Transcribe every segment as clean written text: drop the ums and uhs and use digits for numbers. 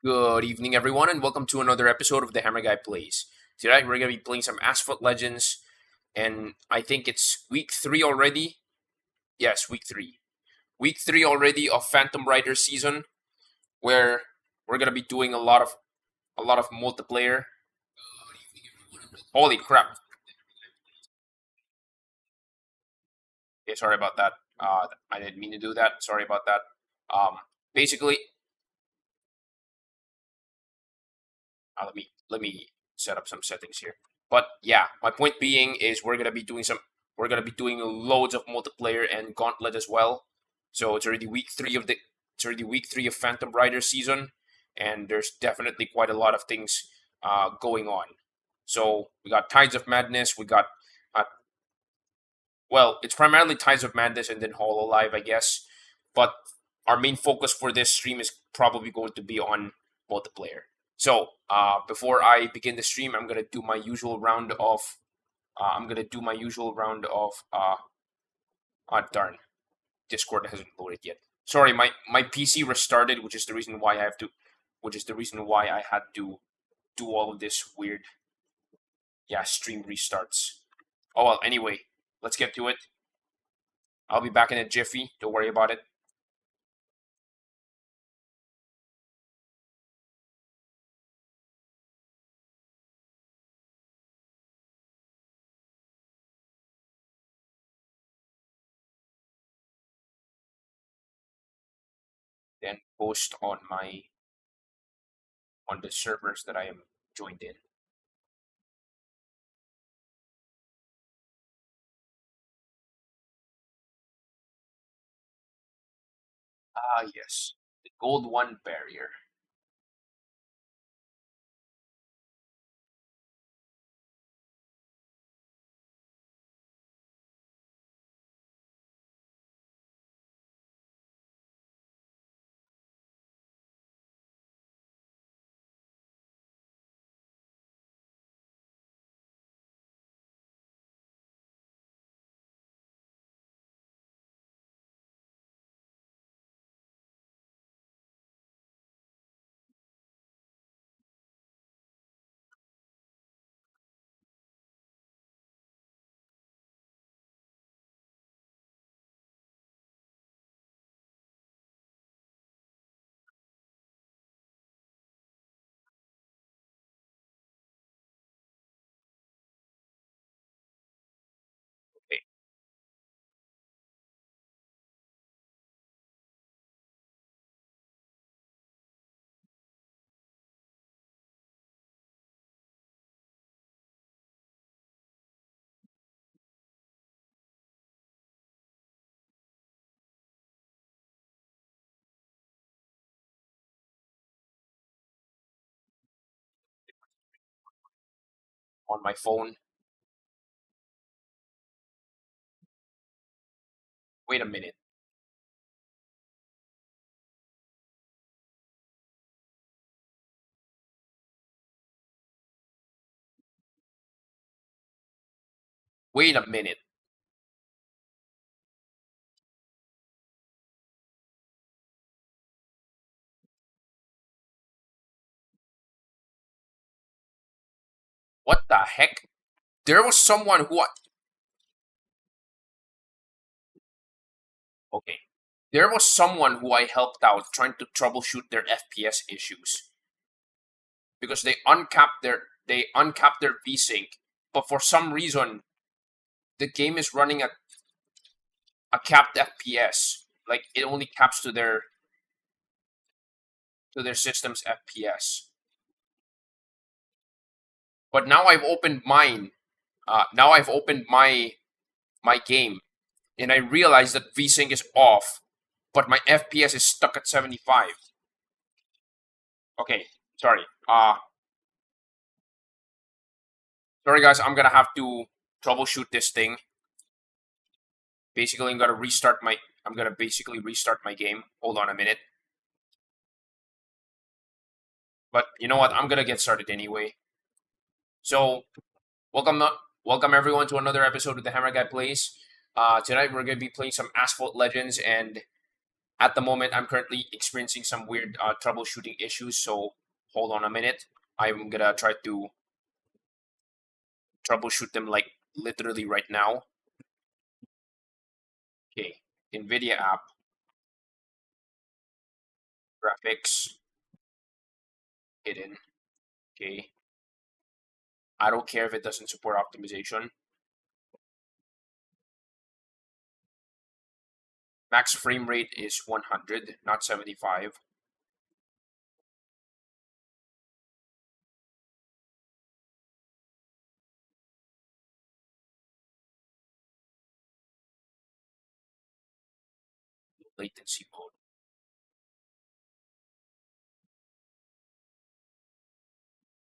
Good evening, everyone, and welcome to another episode of the Hammer Guy Plays. Today, we're going to be playing some Asphalt Legends, and I think it's week 3 already. Yes, week 3. Week 3 already of Phantom Rider season, where we're going to be doing a lot of multiplayer. Holy crap. Okay, sorry about that. I didn't mean to do that. Sorry about that. Basically, let me set up some settings here. But yeah, my point being is we're gonna be doing loads of multiplayer and Gauntlet as well. So it's already week 3 of Phantom Rider season, and there's definitely quite a lot of things going on. So we got Tides of Madness. We got uh, it's primarily Tides of Madness and then Hololive, I guess. But our main focus for this stream is probably going to be on multiplayer. So before I begin the stream, I'm gonna do my usual round of. I'm gonna do my usual round of. Darn, Discord hasn't loaded yet. Sorry, my PC restarted, which is the reason why I have to. Which is the reason why I had to do all of this weird. Yeah, stream restarts. Oh well. Anyway, let's get to it. I'll be back in a jiffy. Don't worry about it. Then post on the servers that I am joined in. Ah, yes. The gold one barrier. Okay. On my phone. Wait a minute. Wait a minute. What the heck? There was someone who. Okay. There was someone who I helped out trying to troubleshoot their FPS issues because they uncapped their VSync, but for some reason the game is running at a capped FPS. Like it only caps to their system's FPS. But now I've opened mine. Now I've opened my game, and I realize that VSync is off, but my FPS is stuck at 75. Okay, sorry. Sorry guys, I'm gonna have to troubleshoot this thing. Basically, I'm gonna basically restart my game. Hold on a minute. But you know what? I'm gonna get started anyway. So, welcome, welcome everyone to another episode of the Hammer Guy Plays. Tonight we're gonna be playing some Asphalt Legends, and At the moment, I'm currently experiencing some weird troubleshooting issues, so hold on a minute. I'm gonna try to troubleshoot them like literally right now. Okay, NVIDIA app, graphics, hidden. Okay, I don't care if it doesn't support optimization. Max frame rate is 100, not 75. Latency mode.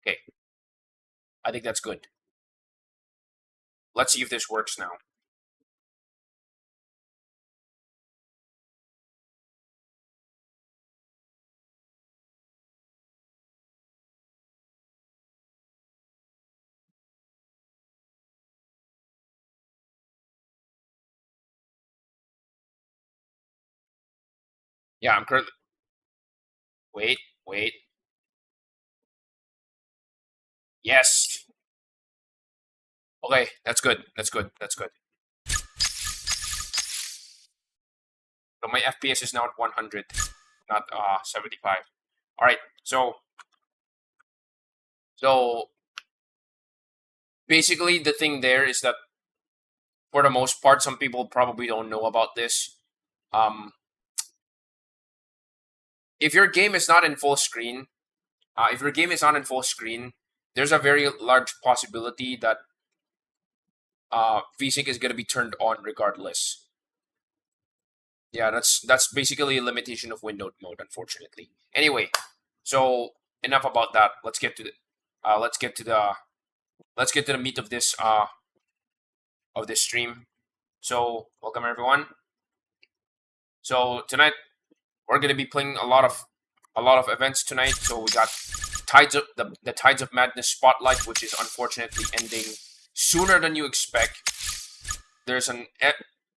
Okay, I think that's good. Let's see if this works now. Yeah, I'm currently. Wait. Yes. Okay, that's good. That's good. So my FPS is now at 100, not 75. All right. So basically, the thing there is that for the most part, some people probably don't know about this. If your game is not in full screen, there's a very large possibility that VSync is going to be turned on regardless. Yeah, that's basically a limitation of windowed mode, unfortunately. Anyway, so enough about that. Let's get to the meat of this stream. So welcome everyone. So tonight we're gonna be playing a lot of events tonight. So we got the Tides of Madness Spotlight, which is unfortunately ending sooner than you expect. There's the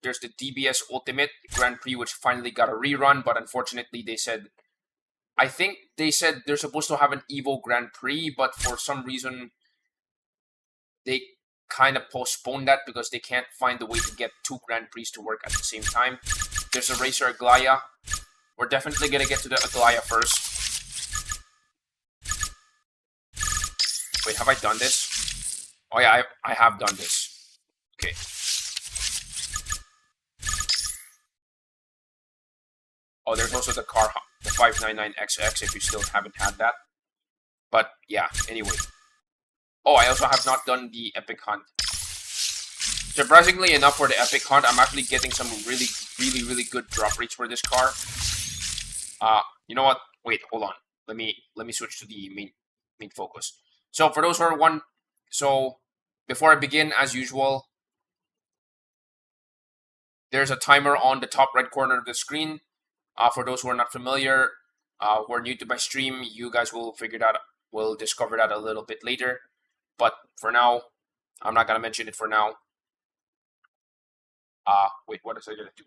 DBS Ultimate Grand Prix, which finally got a rerun, but unfortunately I think they said they're supposed to have an Evo Grand Prix, but for some reason they kind of postponed that because they can't find a way to get two Grand Prix to work at the same time. There's a Racer Aglaya. We're definitely gonna get to the Aglaya first. Wait, have I done this? Oh yeah, I have done this. Okay. Oh, there's also the 599XX if you still haven't had that. But yeah, anyway. Oh, I also have not done the Epic Hunt. Surprisingly enough, for the Epic Hunt, I'm actually getting some really good drop rates for this car. You know what? Wait, hold on. Let me switch to the main focus. So for those who are so before I begin, as usual, there's a timer on the top right corner of the screen. For those who are not familiar, who are new to my stream, you guys will discover that a little bit later. But for now, I'm not gonna mention it for now. Wait, what is I gonna do?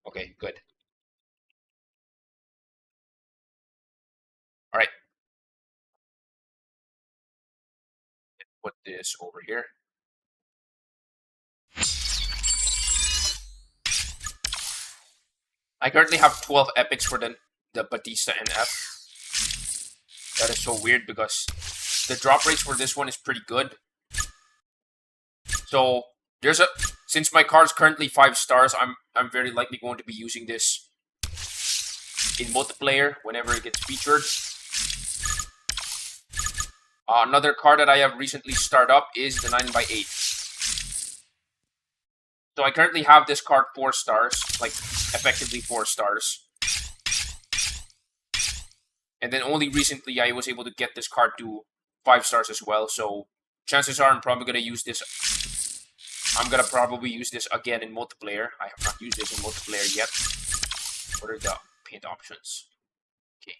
Okay, good. All right. Put this over here. I currently have 12 epics for the Batista NF. That is so weird because the drop rates for this one is pretty good. So since my car is currently 5 stars, I'm very likely going to be using this in multiplayer whenever it gets featured. Another car that I have recently started up is the 9x8. So I currently have this car 4 stars, like effectively 4 stars. And then only recently I was able to get this car to 5 stars as well. So chances are I'm probably going to use this. I'm going to probably use this again in multiplayer. I have not used this in multiplayer yet. What are the paint options? Okay.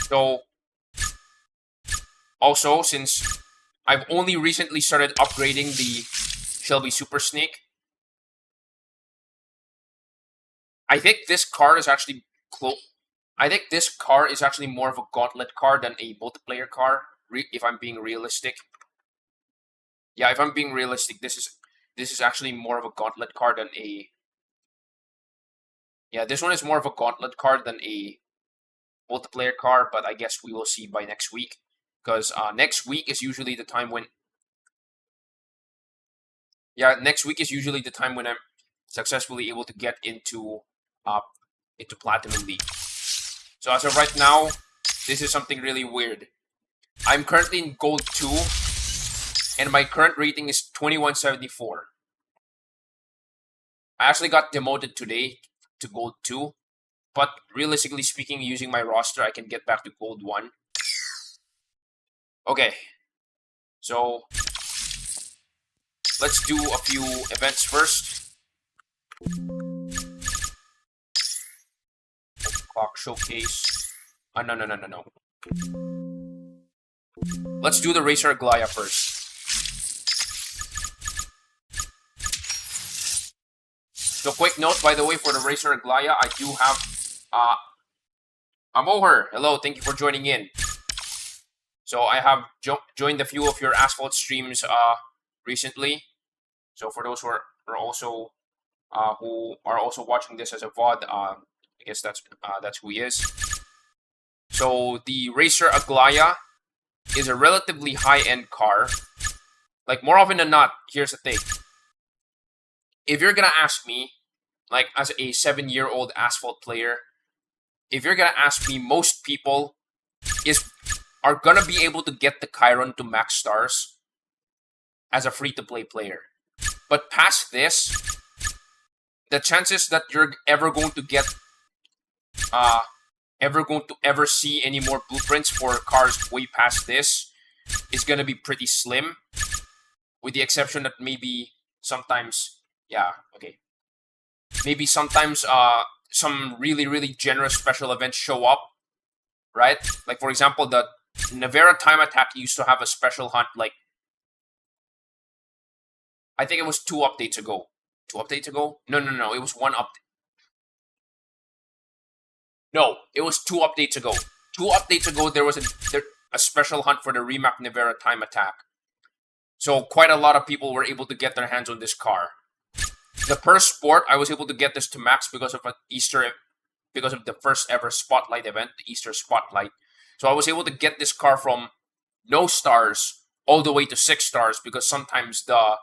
So Also, since I've only recently started upgrading the Shelby Super Snake, I think this car is actually I think this car is actually more of a Gauntlet car than a multiplayer car. If I'm being realistic, yeah, if I'm being realistic, this is actually more of a Gauntlet car than a. Yeah, this one is more of a Gauntlet car than a multiplayer car, but I guess we will see by next week, because next week is usually the time when. Yeah, next week is usually the time when I'm successfully able to get into Platinum League. So as of right now, this is something really weird. I'm currently in Gold 2, and my current rating is 2174. I actually got demoted today to Gold 2, but realistically speaking, using my roster, I can get back to Gold 1. Okay, so let's do a few events first. Clock showcase. No. Let's do the Racer Aglaya first. So quick note, by the way, for the Racer Aglaya, I do have Amoher. Hello, thank you for joining in. So I have joined a few of your Asphalt streams recently. So for those who are also watching this as a VOD, I guess that's who he is. So the Racer Aglaya is a relatively high-end car. Like, more often than not, here's the thing. If you're gonna ask me, like as a 7-year-old Asphalt player, if you're gonna ask me, most people are gonna be able to get the Chiron to max stars as a free-to-play player. But past this, the chances that you're ever going to see any more blueprints for cars way past this is gonna be pretty slim, with the exception that maybe sometimes, maybe sometimes some really generous special events show up, right? Like, for example, the Nevera Time Attack used to have a special hunt, like, I think it was 2 updates ago. 2 updates ago? No, it was 1 update. No, it was 2 updates ago. 2 updates ago, there was a special hunt for the Remap Nevera Time Attack. So quite a lot of people were able to get their hands on this car. The first sport, I was able to get this to max because of the first ever Spotlight event, the Easter Spotlight. So I was able to get this car from no stars all the way to 6 stars, because sometimes the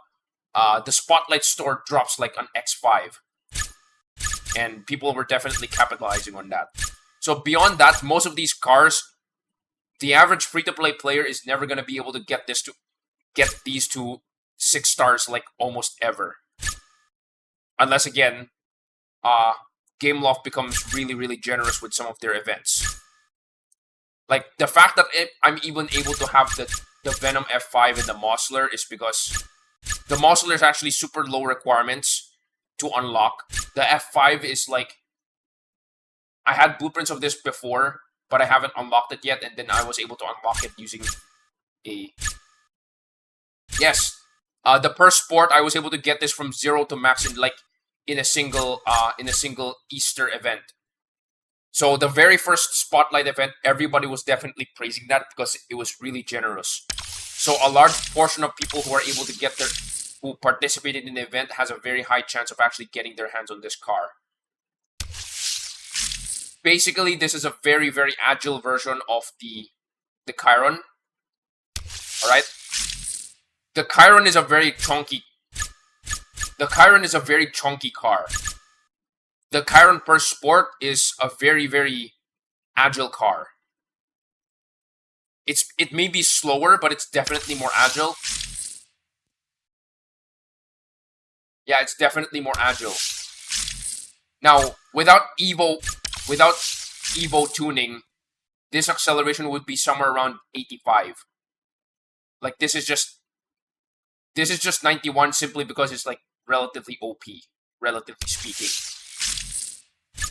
Spotlight store drops like an X5. And people were definitely capitalizing on that. So beyond that, most of these cars, the average free-to-play player is never going to be able to get these to 6 stars like almost ever. Unless, again, Gameloft becomes really generous with some of their events. Like, the fact that I'm even able to have the Venom F5 and the Mossler is because the Mossler is actually super low requirements to unlock. The F5 is like, I had blueprints of this before, but I haven't unlocked it yet, and then I was able to unlock it using a... Yes, the per sport, I was able to get this from 0 to max in a single Easter event. So the very first Spotlight event, everybody was definitely praising that because it was really generous. So a large portion of people who participated in the event has a very high chance of actually getting their hands on this car. Basically, this is a very agile version of the Chiron. Alright? The Chiron is a very chunky car. The Chiron per sport is a very agile car. It may be slower, but it's definitely more agile. Yeah, it's definitely more agile. Now, without Evo tuning, this acceleration would be somewhere around 85. Like, this is just 91 simply because it's like relatively OP, relatively speaking.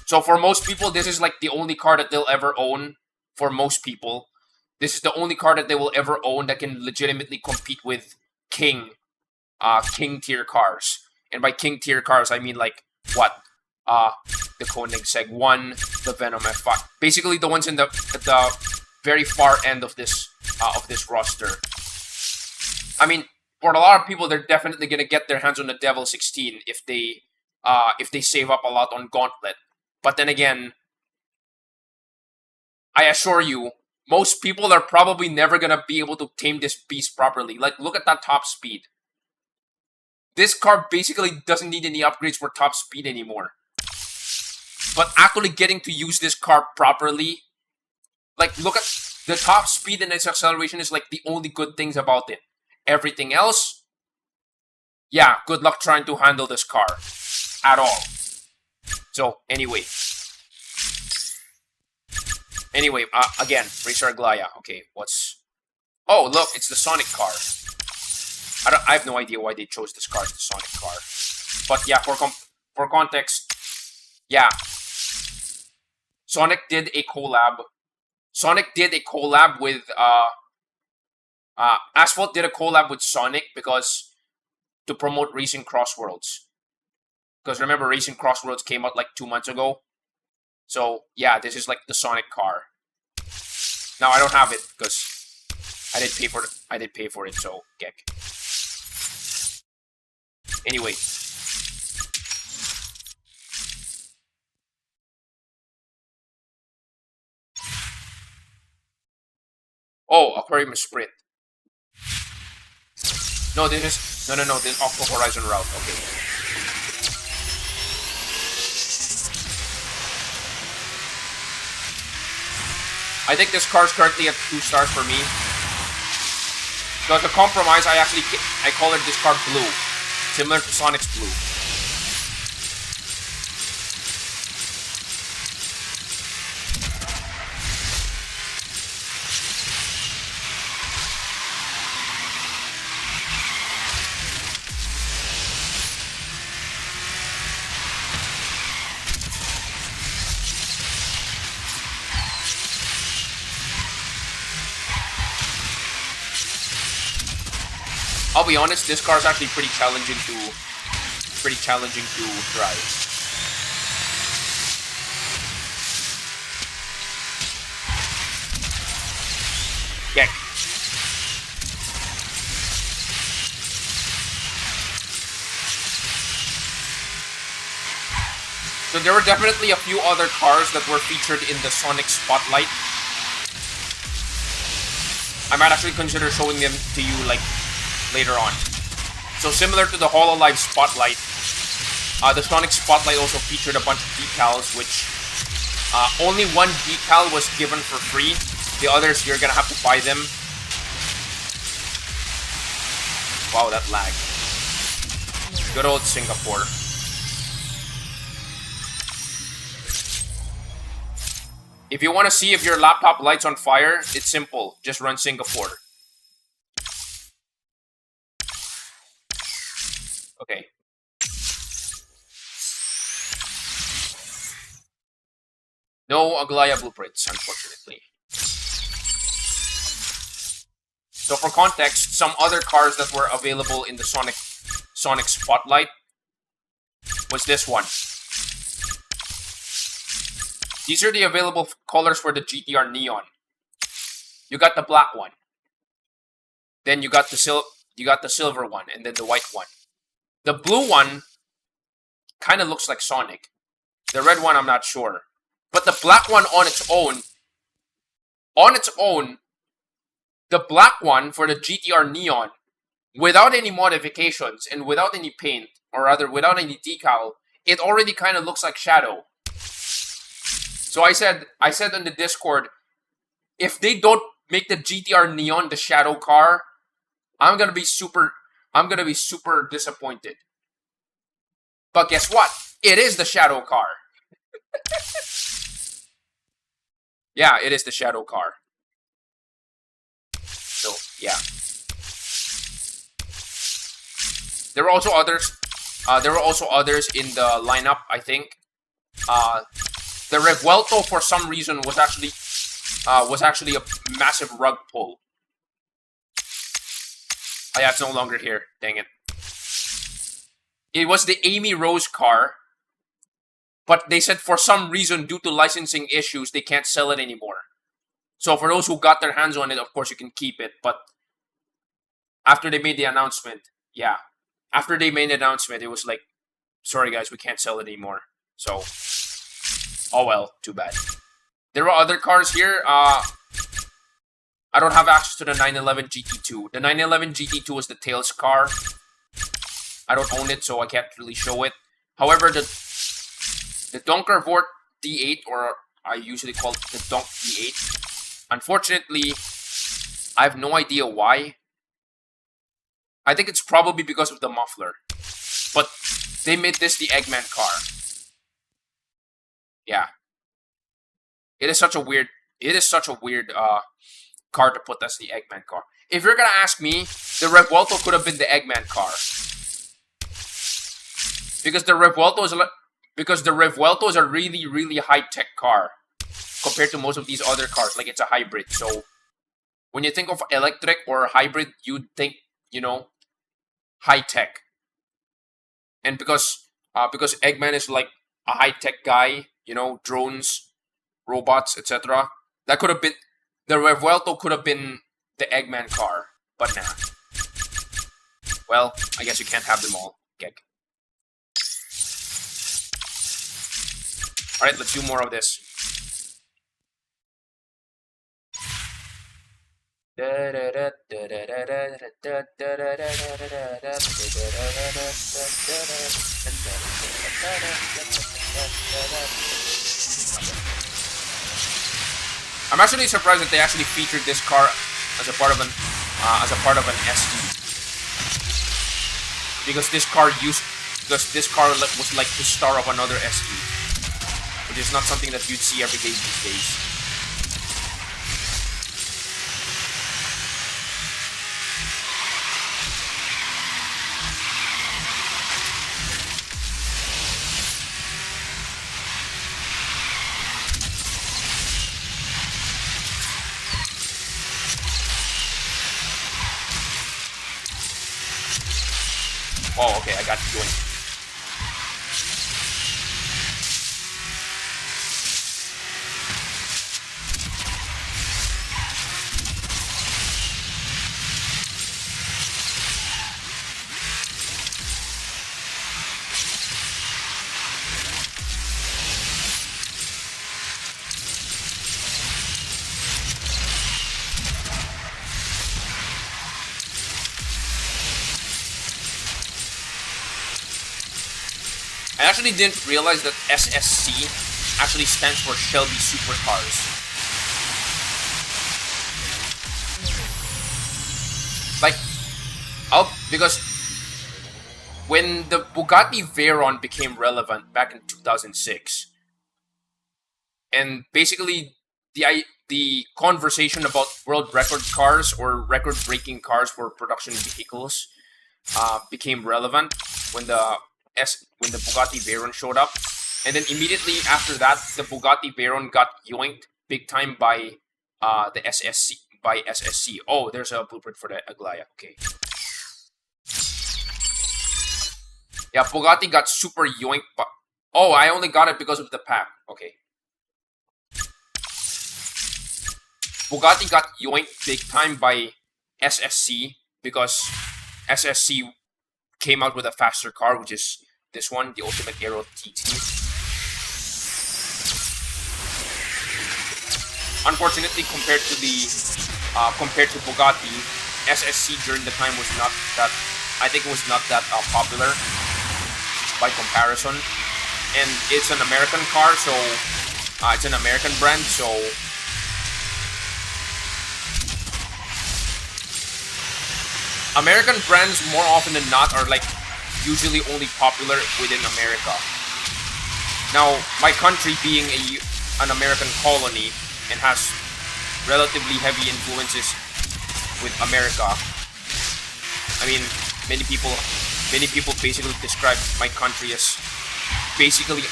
So for most people, this is like the only car that they'll ever own. For most people, This is the only car that they will ever own that can legitimately compete with king tier cars. And by king tier cars, I mean like what? The Koenigsegg 1, the Venom F5. Basically the ones in the very far end of this roster. I mean, for a lot of people, they're definitely gonna get their hands on the Devil 16 if they save up a lot on Gauntlet. But then again, I assure you, most people are probably never gonna be able to tame this beast properly. Like, look at that top speed. This car basically doesn't need any upgrades for top speed anymore. But actually getting to use this car properly, like, look at the top speed and its acceleration is like the only good things about it. Everything else, yeah, good luck trying to handle this car at all. So, anyway, again, Racer Aglaya. Okay, what's... Oh, look, it's the Sonic car. I have no idea why they chose this car as the Sonic car. But yeah, for context, yeah. Sonic did a collab. With, Asphalt did a collab with Sonic because... to promote Racing Crossworlds. Because remember, Racing Crossworlds came out like 2 months ago. So, yeah, this is like the Sonic car. Now, I don't have it because I did pay for it, so, geck. Anyway. Oh, Aquarium Sprint. No, this is... No, this is off the Horizon route. Okay. I think this car is currently at 2 stars for me. So as a compromise, I colored this car blue, similar to Sonic's blue. I'll be honest, this car is actually pretty challenging to drive. Geck. So there were definitely a few other cars that were featured in the Sonic Spotlight. I might actually consider showing them to you like later on. So similar to the Hololive Spotlight, the Sonic Spotlight also featured a bunch of decals, which only one decal was given for free. The others, you're gonna have to buy them. Wow, that lag. Good old Singapore. If you want to see if your laptop lights on fire, it's simple. Just run Singapore. Okay. No Aglaya blueprints, unfortunately. So for context, some other cars that were available in the Sonic Spotlight was this one. These are the available colors for the GTR Neon. You got the black one. Then you got the silver one, and then the white one. The blue one kind of looks like Sonic. The red one, I'm not sure. But the black one on its own, the black one for the GTR Neon, without any modifications and without any paint, or rather without any decal, it already kind of looks like Shadow. So I said on the Discord, if they don't make the GTR Neon the Shadow car, I'm gonna be super disappointed. But guess what? It is the Shadow car. Yeah, it is the Shadow car. So, yeah. There were also others. In the lineup, I think. The Revuelto, for some reason, was actually was actually a massive rug pull. Oh yeah, it's no longer here. Dang it. It was the Amy Rose car, but they said for some reason, due to licensing issues, they can't sell it anymore. So for those who got their hands on it, of course you can keep it. But after they made the announcement, yeah, after they made the announcement, it was like, sorry guys, we can't sell it anymore. So, oh well, too bad. There were other cars here. I don't have access to the 911 GT2. The 911 GT2 is the Tails car. I don't own it, so I can't really show it. However, the Donkervoort D8, or I usually call it the Donk D8. Unfortunately, I have no idea why. I think it's probably because of the muffler. But they made this the Eggman car. Yeah. It is such a weird car to put as the Eggman car. If you're gonna ask me, the Revuelto could have been the Eggman car. Because the Revuelto is a really, really high-tech car compared to most of these other cars. Like, it's a hybrid. So, when you think of electric or hybrid, you'd think, you know, high-tech. And because Eggman is like a high-tech guy, you know, drones, robots, etc. That could have been, the Revuelto could have been the Eggman car. But nah. Well, I guess you can't have them all. Geg. Alright, let's do more of this. I'm actually surprised that they actually featured this car as a part of an SE. Because this car was like the star of another SE. Which is not something that you'd see every day these days. Oh, okay, I got it going. I actually didn't realize that SSC actually stands for Shelby Supercars. Like, because when the Bugatti Veyron became relevant back in 2006, and basically the conversation about world record cars or record-breaking cars for production vehicles became relevant when the Bugatti Veyron showed up, and then immediately after that, the Bugatti Veyron got yoinked big time by the SSC. Oh, there's a blueprint for the Aglaya. Okay. Yeah, Bugatti got super yoinked. But oh, I only got it because of the pack. Okay. Bugatti got yoinked big time by SSC because SSC came out with a faster car, which is this one, the Ultimate Aero TT. Unfortunately, compared to Bugatti, SSC during the time was not that. I think it was not that popular by comparison, and it's an American car, so it's an American brand, so. American brands, more often than not, are like usually only popular within America. Now, my country being an American colony and has relatively heavy influences with America, I mean, many people basically describe my country as basically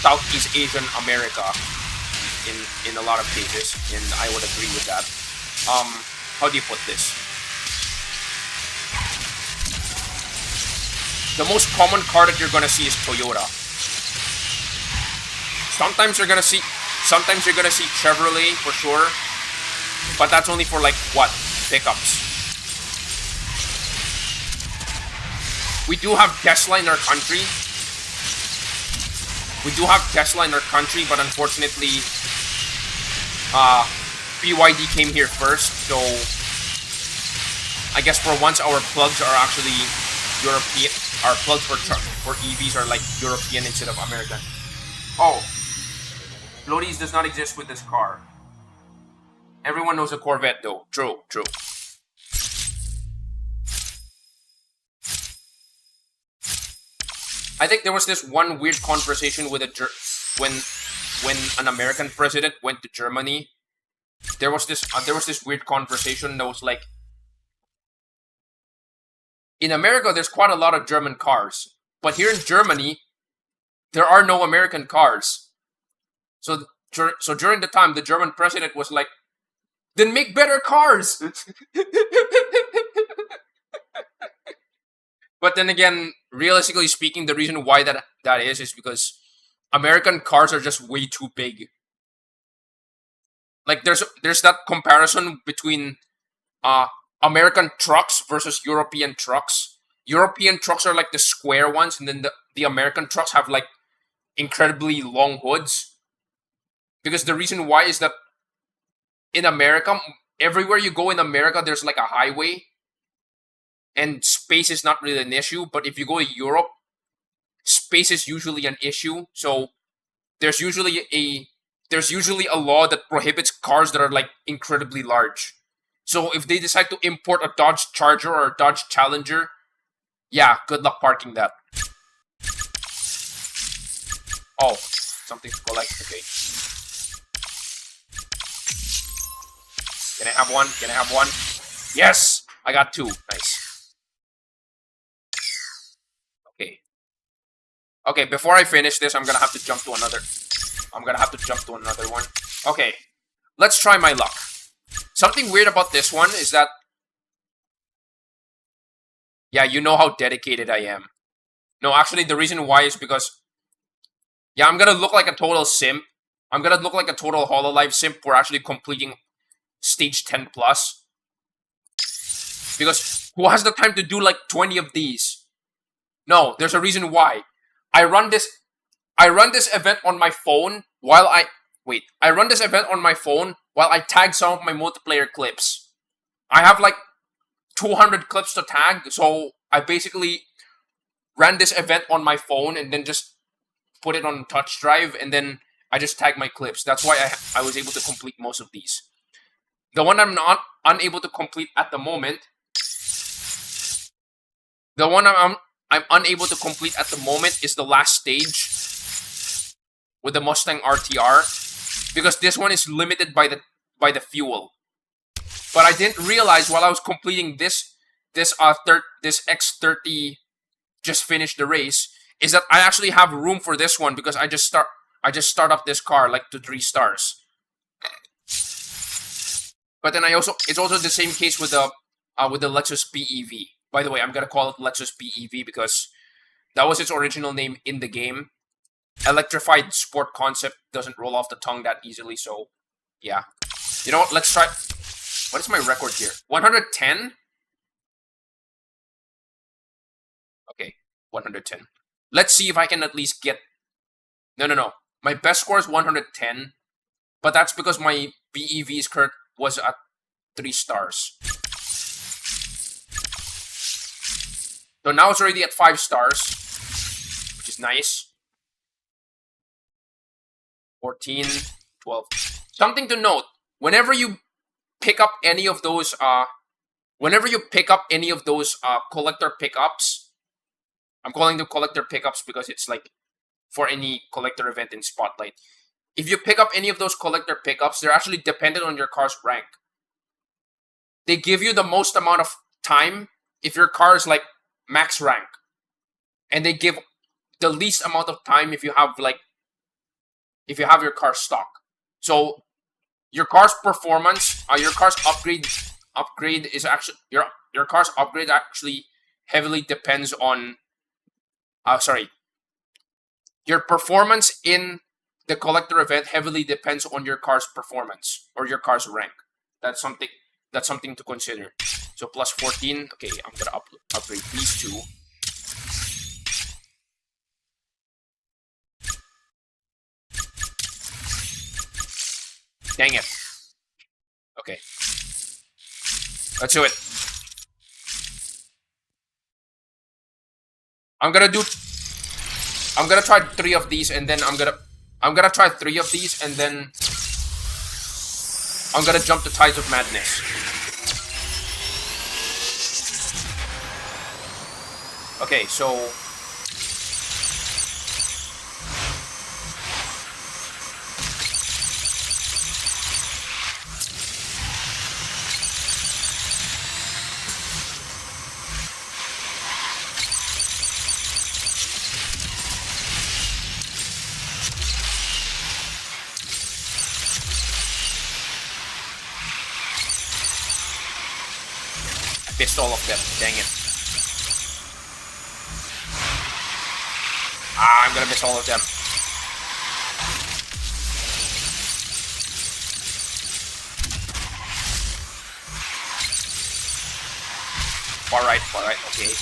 Southeast Asian America. in a lot of cases, and I would agree with that. How do you put this? The most common car that you're gonna see is Toyota. Sometimes you're gonna see Chevrolet for sure, but that's only for like what? Pickups. We do have Tesla in our country. But unfortunately, BYD came here first, so I guess for once our plugs are actually European. Our plugs for EVs are like European instead of American. Oh, Lobbies does not exist with this car. Everyone knows a Corvette though. True. I think there was this one weird conversation with when an American president went to Germany. There was this weird conversation that was like, in America there's quite a lot of German cars, but here in Germany there are no American cars. So during the time, the German president was like, then make better cars. But then again, realistically speaking, the reason why that is because American cars are just way too big. Like there's that comparison between American trucks versus European trucks. European trucks are like the square ones, and then the American trucks have like incredibly long hoods. Because the reason why is that in America, everywhere you go in America, there's like a highway. And space is not really an issue. But if you go to Europe, space is usually an issue. So there's usually a law that prohibits cars that are like incredibly large. So if they decide to import a Dodge Charger or a Dodge Challenger, yeah, good luck parking that. Oh, something to collect. Okay. Can I have one? Yes! I got two. Nice. Okay, before I finish this, I'm gonna have to jump to another one. Okay, let's try my luck. Something weird about this one is that, yeah, you know how dedicated I am. No, actually, the reason why is because, yeah, I'm gonna look like a total simp. I'm gonna look like a total Hololive simp for actually completing stage 10 plus. Because who has the time to do like 20 of these? No, there's a reason why. I run this event on my phone while I tag some of my multiplayer clips. I have like 200 clips to tag, so I basically ran this event on my phone and then just put it on touch drive, and then I just tag my clips. That's why I was able to complete most of these. The one I'm not unable to complete at the moment, I'm unable to complete at the moment is the last stage with the Mustang RTR, because this one is limited by the fuel. But I didn't realize while I was completing this X30 just finished the race, is that I actually have room for this one because I just start up this car like to 3 stars. But then it's also the same case with the Lexus BEV. By the way, I'm gonna call it Lexus BEV because that was its original name in the game. Electrified sport concept doesn't roll off the tongue that easily, so yeah. You know what? Let's try. What is my record here? 110? Okay, 110. Let's see if I can at least get... No. My best score is 110, but that's because my BEV's current was at 3 stars. So now it's already at 5 stars, which is nice. 14, 12. Something to note, whenever you pick up any of those collector pickups, I'm calling them collector pickups because it's like for any collector event in Spotlight. If you pick up any of those collector pickups, they're actually dependent on your car's rank. They give you the most amount of time if your car is like max rank, and they give the least amount of time if you have your car stock. So your car's performance, your car's upgrade is actually your car's upgrade actually heavily depends on. Sorry, your performance in the collector event heavily depends on your car's performance or your car's rank. That's something to consider. So plus 14. Okay, I'm gonna upgrade these two. Dang it. Okay. Let's do it. I'm gonna try 3 of these, and then I'm gonna try 3 of these, and then I'm gonna jump to Tides of Madness. Okay, so missed all of them. Dang it. I'm gonna miss all of them. Far right, okay.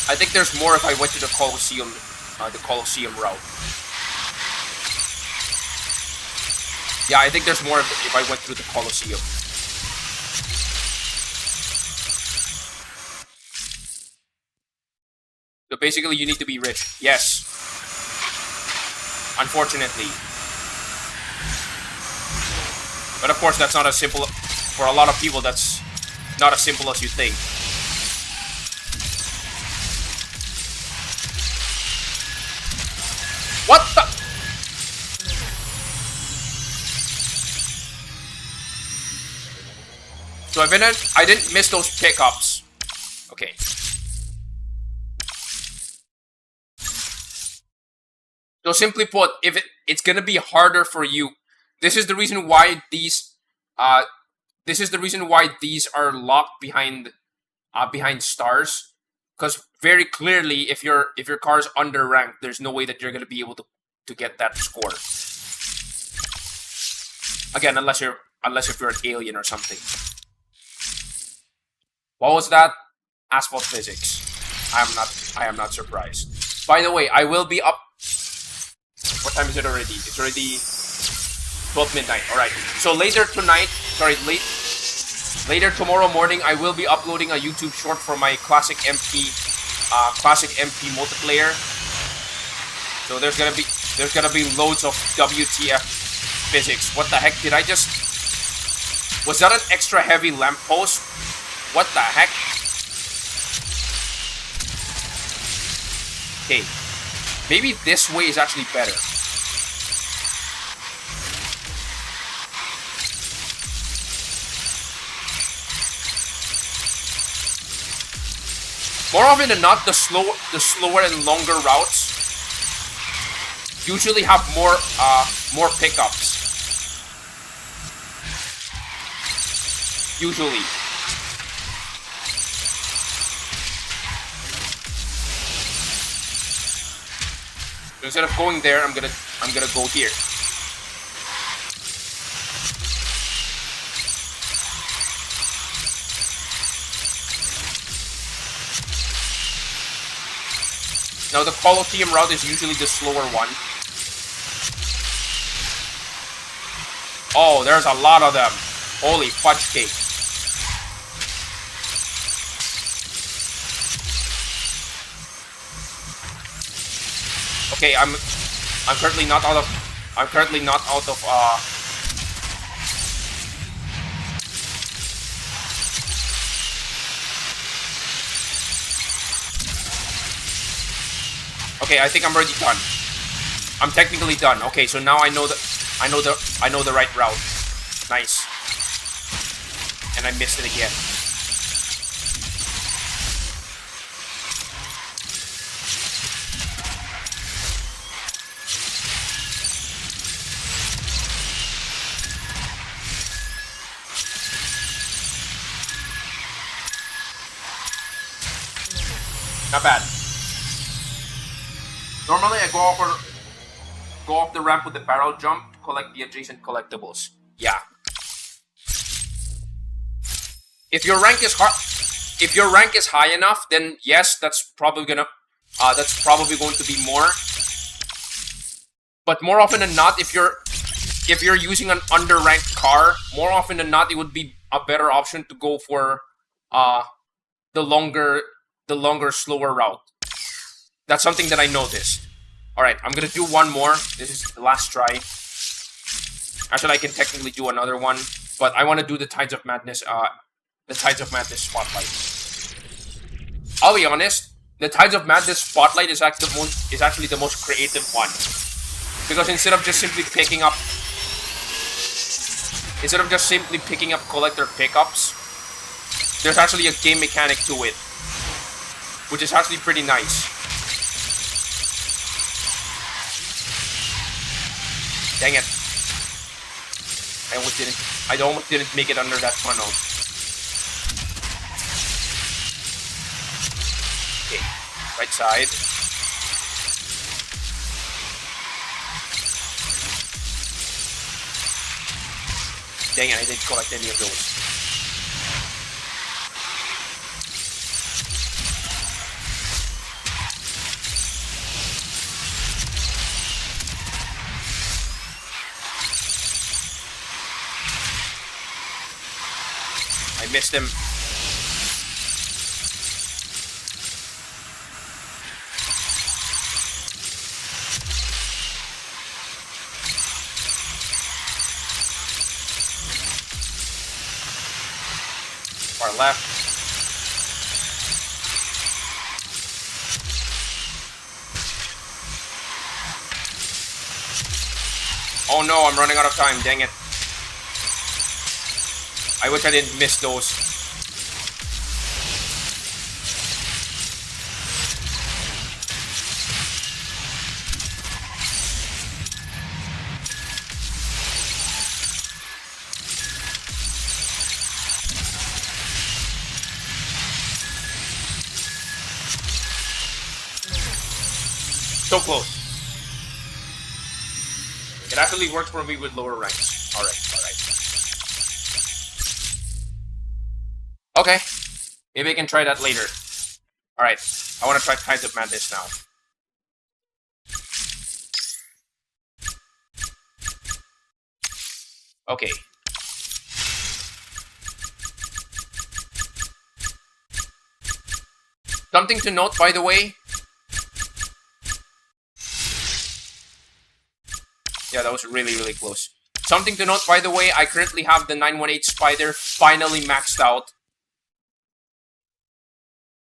I think there's more if I went to the Colosseum route. Yeah, I think there's more if I went through the Colosseum. So basically, you need to be rich. Yes. Unfortunately. But of course, that's not as simple. For a lot of people, that's not as simple as you think. What the? So I didn't miss those pickups. Okay. So simply put, if it's gonna be harder for you, this is the reason why these are locked behind stars. Because very clearly, if your car's under ranked, there's no way that you're gonna be able to get that score. Again, unless you're an alien or something. What was that? Asphalt physics. I am not surprised. By the way, I will be up. What time is it already? It's already 12 midnight. Alright. So later tomorrow morning, I will be uploading a YouTube short for my classic MP multiplayer. So there's gonna be loads of WTF physics. What the heck did I just? Was that an extra heavy lamppost? What the heck? Okay, maybe this way is actually better. More often than not, the slower and longer routes usually have more pickups. Usually. So instead of going there, I'm gonna go here. Now the Colosseum route is usually the slower one. Oh, there's a lot of them. Holy fudge cake. Okay, I'm currently not out of Okay, I think I'm already done. I'm technically done. Okay, so now I know the right route. Nice. And I missed it again. Not bad. Normally I go off the ramp with the barrel jump to collect the adjacent collectibles. Yeah. If your rank is high enough, then yes, that's probably going to be more. But more often than not, if you're using an underranked car, more often than not, it would be a better option to go for the longer, slower route. That's something that I noticed. Alright, I'm gonna do one more. This is the last try. Actually, I can technically do another one, but I want to do the Tides of Madness, Spotlight. I'll be honest, the Tides of Madness Spotlight is actually the most creative one. Because instead of just simply picking up collector pickups, there's actually a game mechanic to it, which is actually pretty nice. Dang it. I almost didn't make it under that tunnel. Okay, right side. Dang it, I didn't collect any of those. I missed him. Far left. Oh no, I'm running out of time, dang it. I wish I didn't miss those. So close. It actually works for me with lower ranks. Alright. Okay. Maybe I can try that later. Alright. I want to try Tides of Madness now. Okay. Something to note, by the way. Yeah, that was really, really close. Something to note, by the way, I currently have the 918 Spider finally maxed out.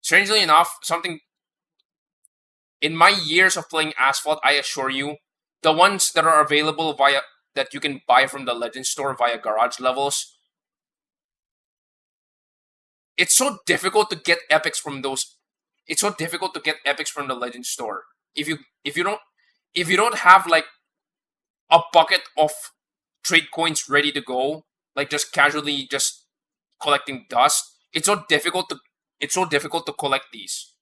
Strangely enough, in my years of playing Asphalt, I assure you, the ones that are available that you can buy from the Legends store via garage levels, it's so difficult to get epics from those. It's so difficult to get epics from the Legends store. If you don't have like a bucket of trade coins ready to go, like just casually just collecting dust, it's so difficult to collect these.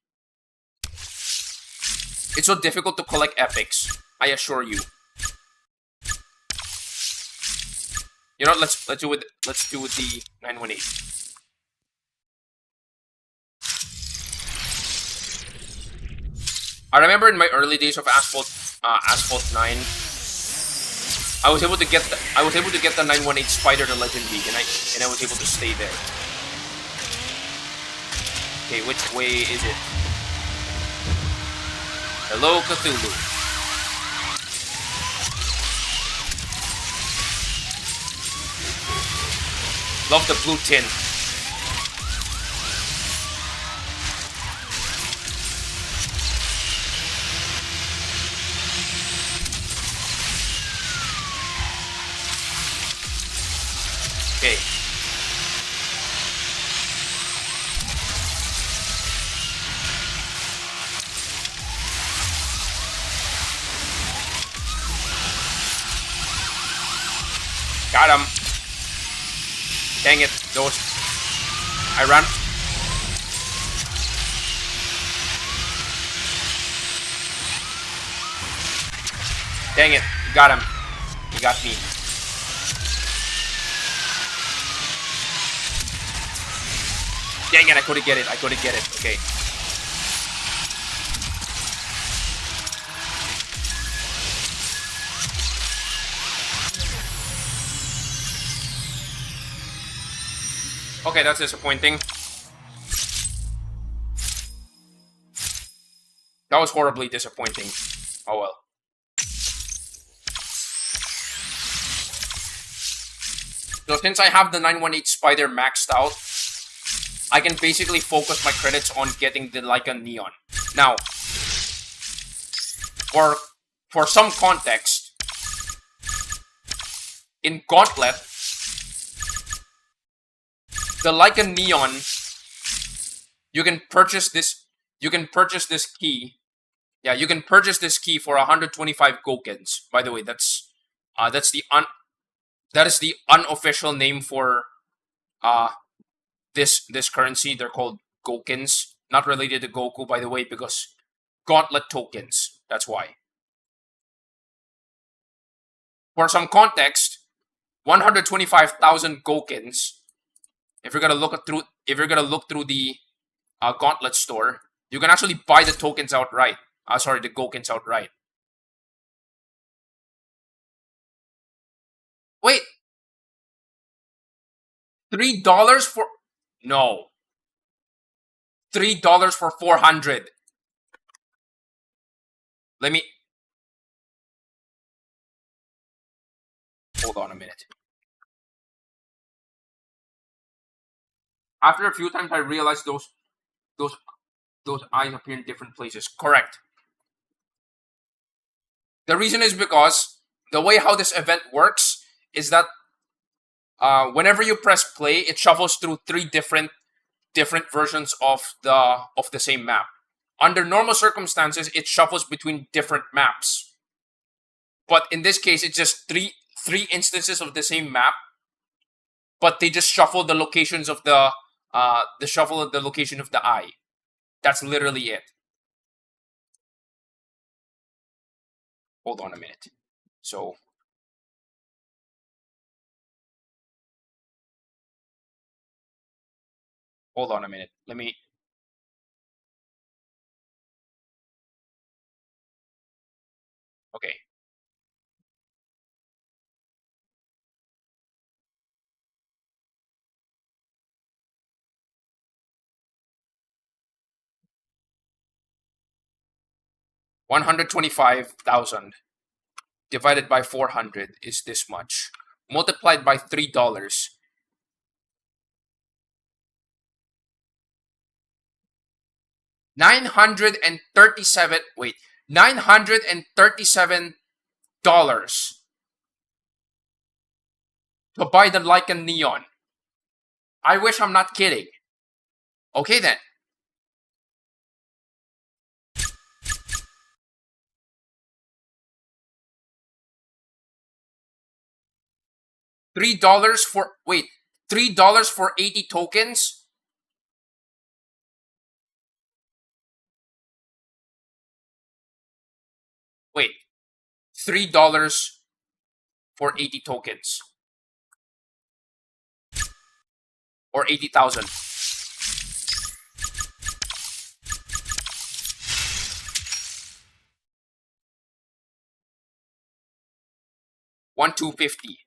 It's so difficult to collect epics, I assure you. You know what, let's do it with the 918. I remember in my early days of Asphalt 9, I was able to get the 918 Spider to Legend League, and I was able to stay there. Okay, which way is it? Hello, Cthulhu. Love the blue tin. Got him. Dang it. Those. I ran. Dang it. Got him. He got me. Dang it. I couldn't get it. I couldn't get it. Okay. Okay, that's disappointing. That was horribly disappointing. Oh well. So since I have the 918 Spider maxed out, I can basically focus my credits on getting the Leica Neon. Now, for some context, in Gauntlet, the Leica Neon, you can purchase this. You can purchase this key. Yeah, you can purchase this key for 125 gokens. By the way, that is the unofficial name for this currency. They're called gokens. Not related to Goku, by the way, because Gauntlet tokens. That's why. For some context, 125,000 gokens. If you're gonna look through the Gauntlet store, you can actually buy the tokens outright. Sorry, the gokens outright. Wait, $3 for no. $3 for 400. Let me hold on a minute. After a few times, I realized those eyes appear in different places. Correct. The reason is because the way how this event works is that whenever you press play, it shuffles through three different versions of the same map. Under normal circumstances, it shuffles between different maps. But in this case, it's just three instances of the same map. But they just shuffle the locations of the location of the eye. That's literally it. Hold on a minute. So hold on a minute. Let me. Okay. $125,000 divided by 400 is this much. Multiplied by $3. $937 to buy the Leica Neon. I wish I'm not kidding. Okay then. $3 for 80 tokens? Wait, $3 for 80 tokens. Or 80,000. $1,250.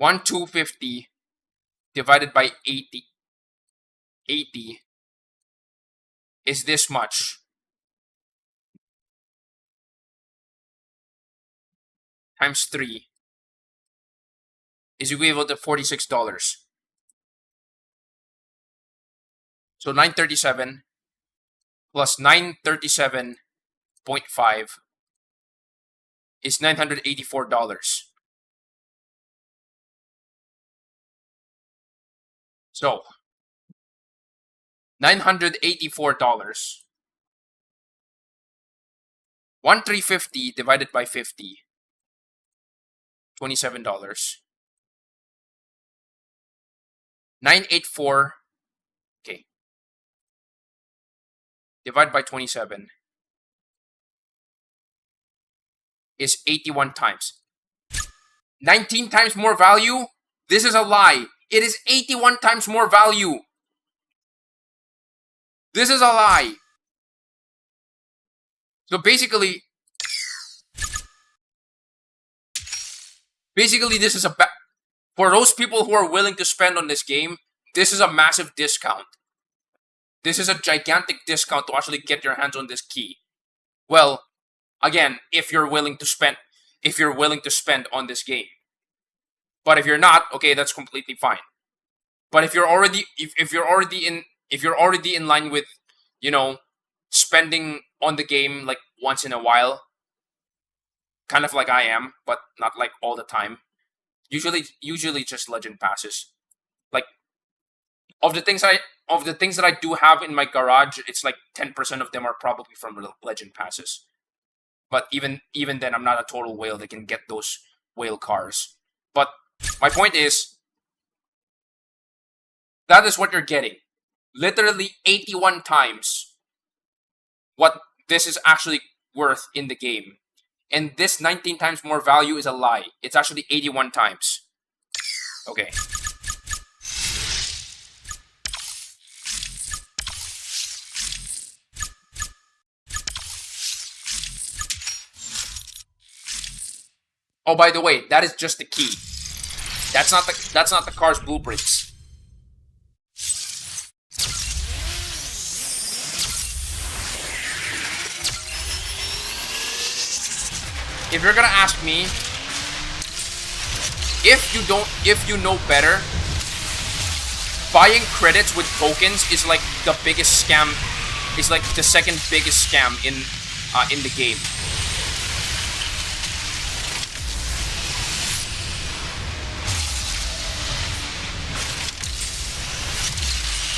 $1,250 divided by 80 is this much. Times 3 is equivalent to $46. So 937 plus 937.5 is $984. So $984. 1,350 divided by 50 $27. 984. Okay. Divide by 27 is 81 times. 19 times more value? This is a lie. It is 81 times more value. This is a lie. So basically this is for those people who are willing to spend on this game, this is a massive discount. This is a gigantic discount to actually get your hands on this key. Well, again, if you're willing to spend on this game. But if you're not, okay, that's completely fine. But if you're already in line with, you know, spending on the game like once in a while, kind of like I am, but not like all the time. Usually just legend passes. Like of the things that I do have in my garage, it's like 10% of them are probably from legend passes. But even then, I'm not a total whale that can get those whale cars. But my point is, that is what you're getting. Literally 81 times what this is actually worth in the game. And this 19 times more value is a lie. It's actually 81 times. Okay. Oh, by the way, that is just the key. That's not the car's blueprints. If you're gonna ask me, if you know better, buying credits with tokens is like the biggest scam. It's like the second biggest scam in the game.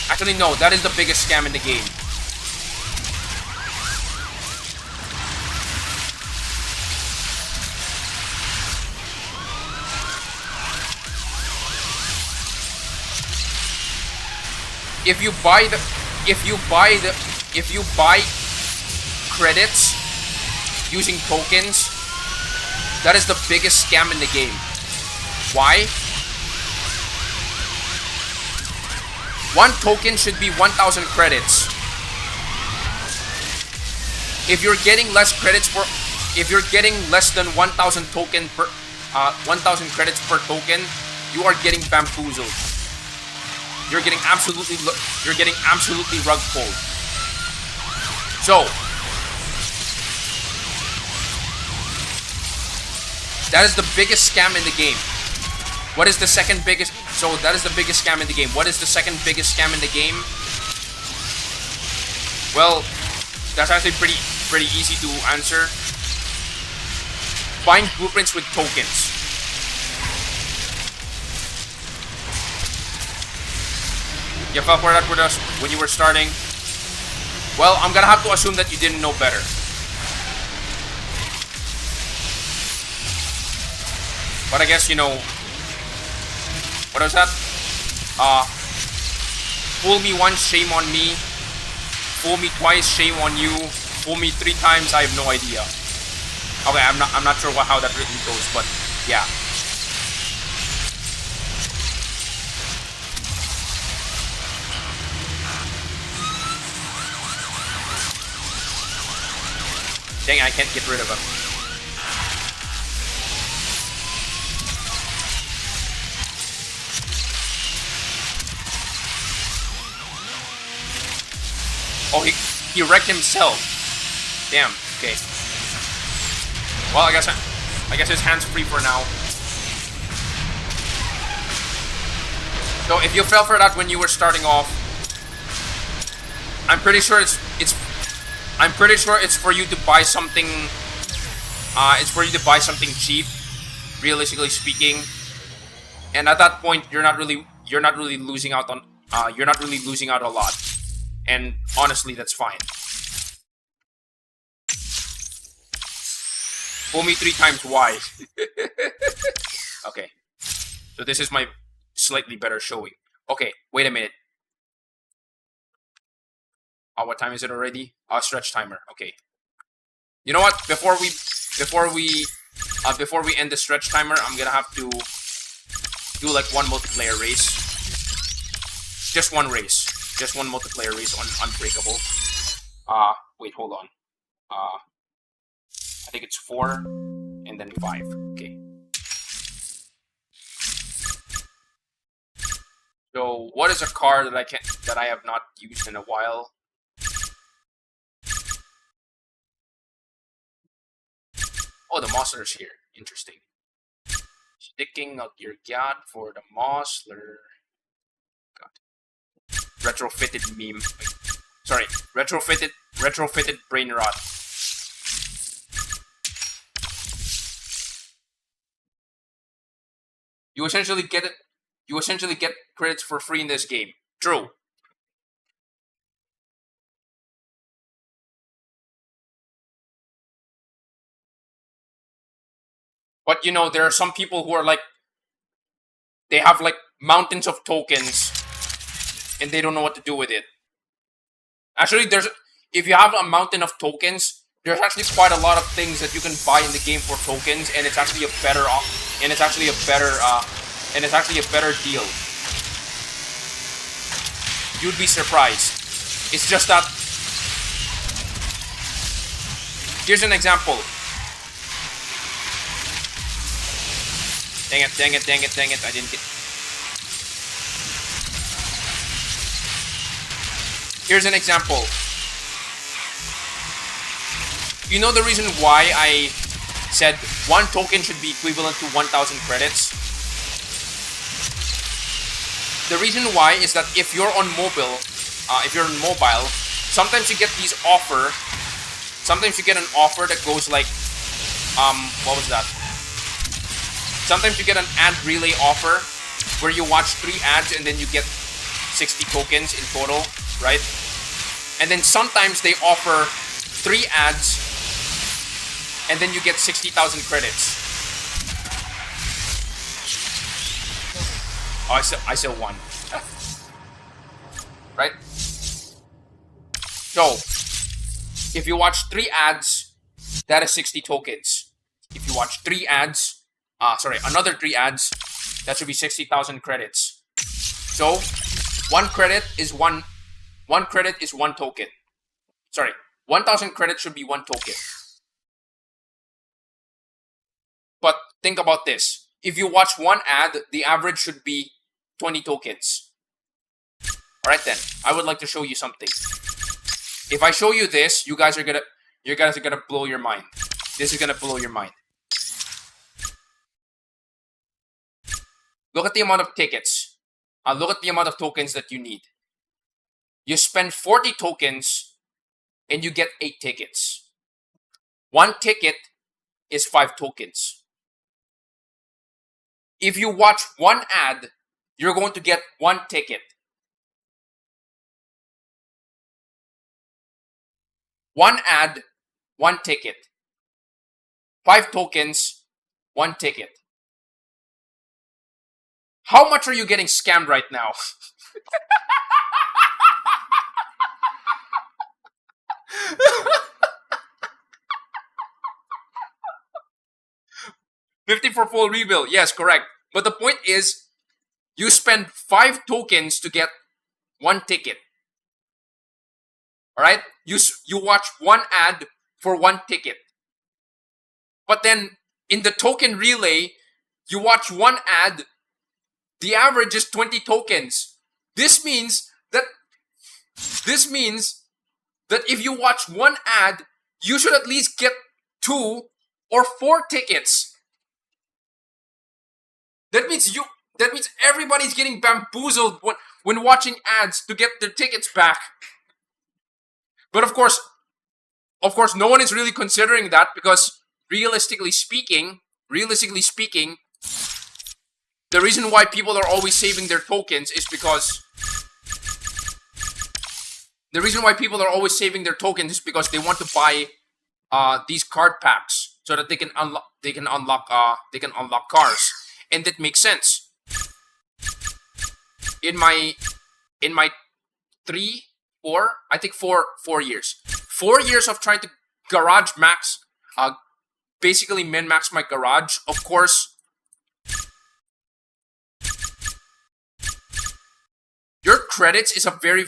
Actually, no, that is the biggest scam in the game. If you buy credits using tokens, that is the biggest scam in the game. Why? One token should be 1,000 credits. If you're getting less credits if you're getting less than 1,000 token per 1,000 credits per token, you are getting bamboozled. You're getting absolutely rug pulled. So that is the biggest scam in the game. What is the second biggest? So that is the biggest scam in the game. What is the second biggest scam in the game? Well, that's actually pretty easy to answer. Buying blueprints with tokens. You fell for that with us when you were starting. Well, I'm gonna have to assume that you didn't know better. But I guess, you know, what was that? Fool me once, shame on me. Fool me twice, shame on you. Fool me 3 times, I have no idea. Okay, I'm not sure how that really goes, but yeah. Dang, I can't get rid of him. Oh, he wrecked himself. Damn. Okay. Well, I guess his hand's free for now. So if you fell for that when you were starting off, I'm pretty sure it's for you to buy something. It's for you to buy something cheap, realistically speaking. And at that point, you're not really losing out on. You're not really losing out a lot. And honestly, that's fine. Fool me 3 times, why? Okay. So this is my slightly better showing. Okay, wait a minute. What time is it already? Stretch timer. Okay. You know what? Before we end the stretch timer, I'm gonna have to do like one multiplayer race. Just one race. Just one multiplayer race on Unbreakable. Wait, hold on. I think it's 4 and then 5. Okay. So what is a car that I have not used in a while? Oh, the Mossler's here. Interesting. Sticking out your yacht for the Mossler. God. Retrofitted meme. Wait. Sorry, retrofitted brain rot. You essentially get credits for free in this game. True. But you know, there are some people who are like, they have like mountains of tokens and they don't know what to do with it. Actually, if you have a mountain of tokens, there's actually quite a lot of things that you can buy in the game for tokens, and it's actually a better deal. You'd be surprised. It's just that, here's an example. Dang it, I didn't get... Here's an example. You know the reason why I said one token should be equivalent to 1,000 credits? The reason why is that if you're on mobile, sometimes you get these offer. Sometimes you get an offer that goes like, what was that? Sometimes you get an ad relay offer where you watch 3 ads and then you get 60 tokens in total, right? And then sometimes they offer 3 ads and then you get 60,000 credits. Oh, I said 1. Right? So, if you watch 3 ads, that is 60 tokens. If you watch 3 ads, another 3 ads, that should be 60,000 credits. So, 1 credit is 1 token. Sorry, 1,000 credits should be 1 token. But think about this. If you watch 1 ad, the average should be 20 tokens. Alright then, I would like to show you something. If I show you this, you guys are gonna blow your mind. This is gonna blow your mind. Look at the amount of tickets. Look at the amount of tokens that you need. You spend 40 tokens and you get 8 tickets. 1 ticket is 5 tokens. If you watch 1 ad, you're going to get 1 ticket. 1 ad, 1 ticket. 5 tokens, 1 ticket. How much are you getting scammed right now? $50 for full rebuild. Yes, correct. But the point is, you spend 5 tokens to get 1 ticket. Alright? You watch 1 ad for 1 ticket. But then, in the token relay, you watch 1 ad, the average is 20 tokens. This means that if you watch 1 ad, you should at least get 2 or 4 tickets. That means everybody's getting bamboozled when watching ads to get their tickets back. But of course, no one is really considering that, because realistically speaking, the reason why people are always saving their tokens is because they want to buy these card packs so that they can unlock cars. and it makes sense. In my 4 years. 4 years of trying to garage max, basically min-max my garage. Of course, your credits is a very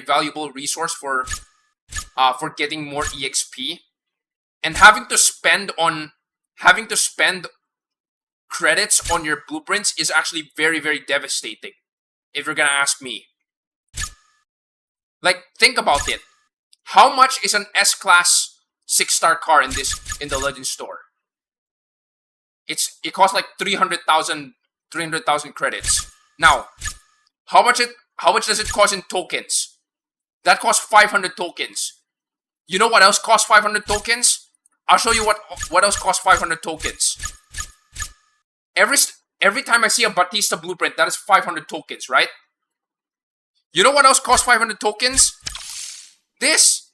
valuable resource for getting more EXP, and having to spend credits on your blueprints is actually very devastating, if you're gonna ask me. Like, think about it. How much is an S-Class 6-star car in the Legends store? It costs like 300,000 credits. Now, how much does it cost in tokens? That costs 500 tokens. You know what else costs 500 tokens? I'll show you what else costs 500 tokens. Every time I see a Batista blueprint, that is 500 tokens, right? You know what else costs 500 tokens? This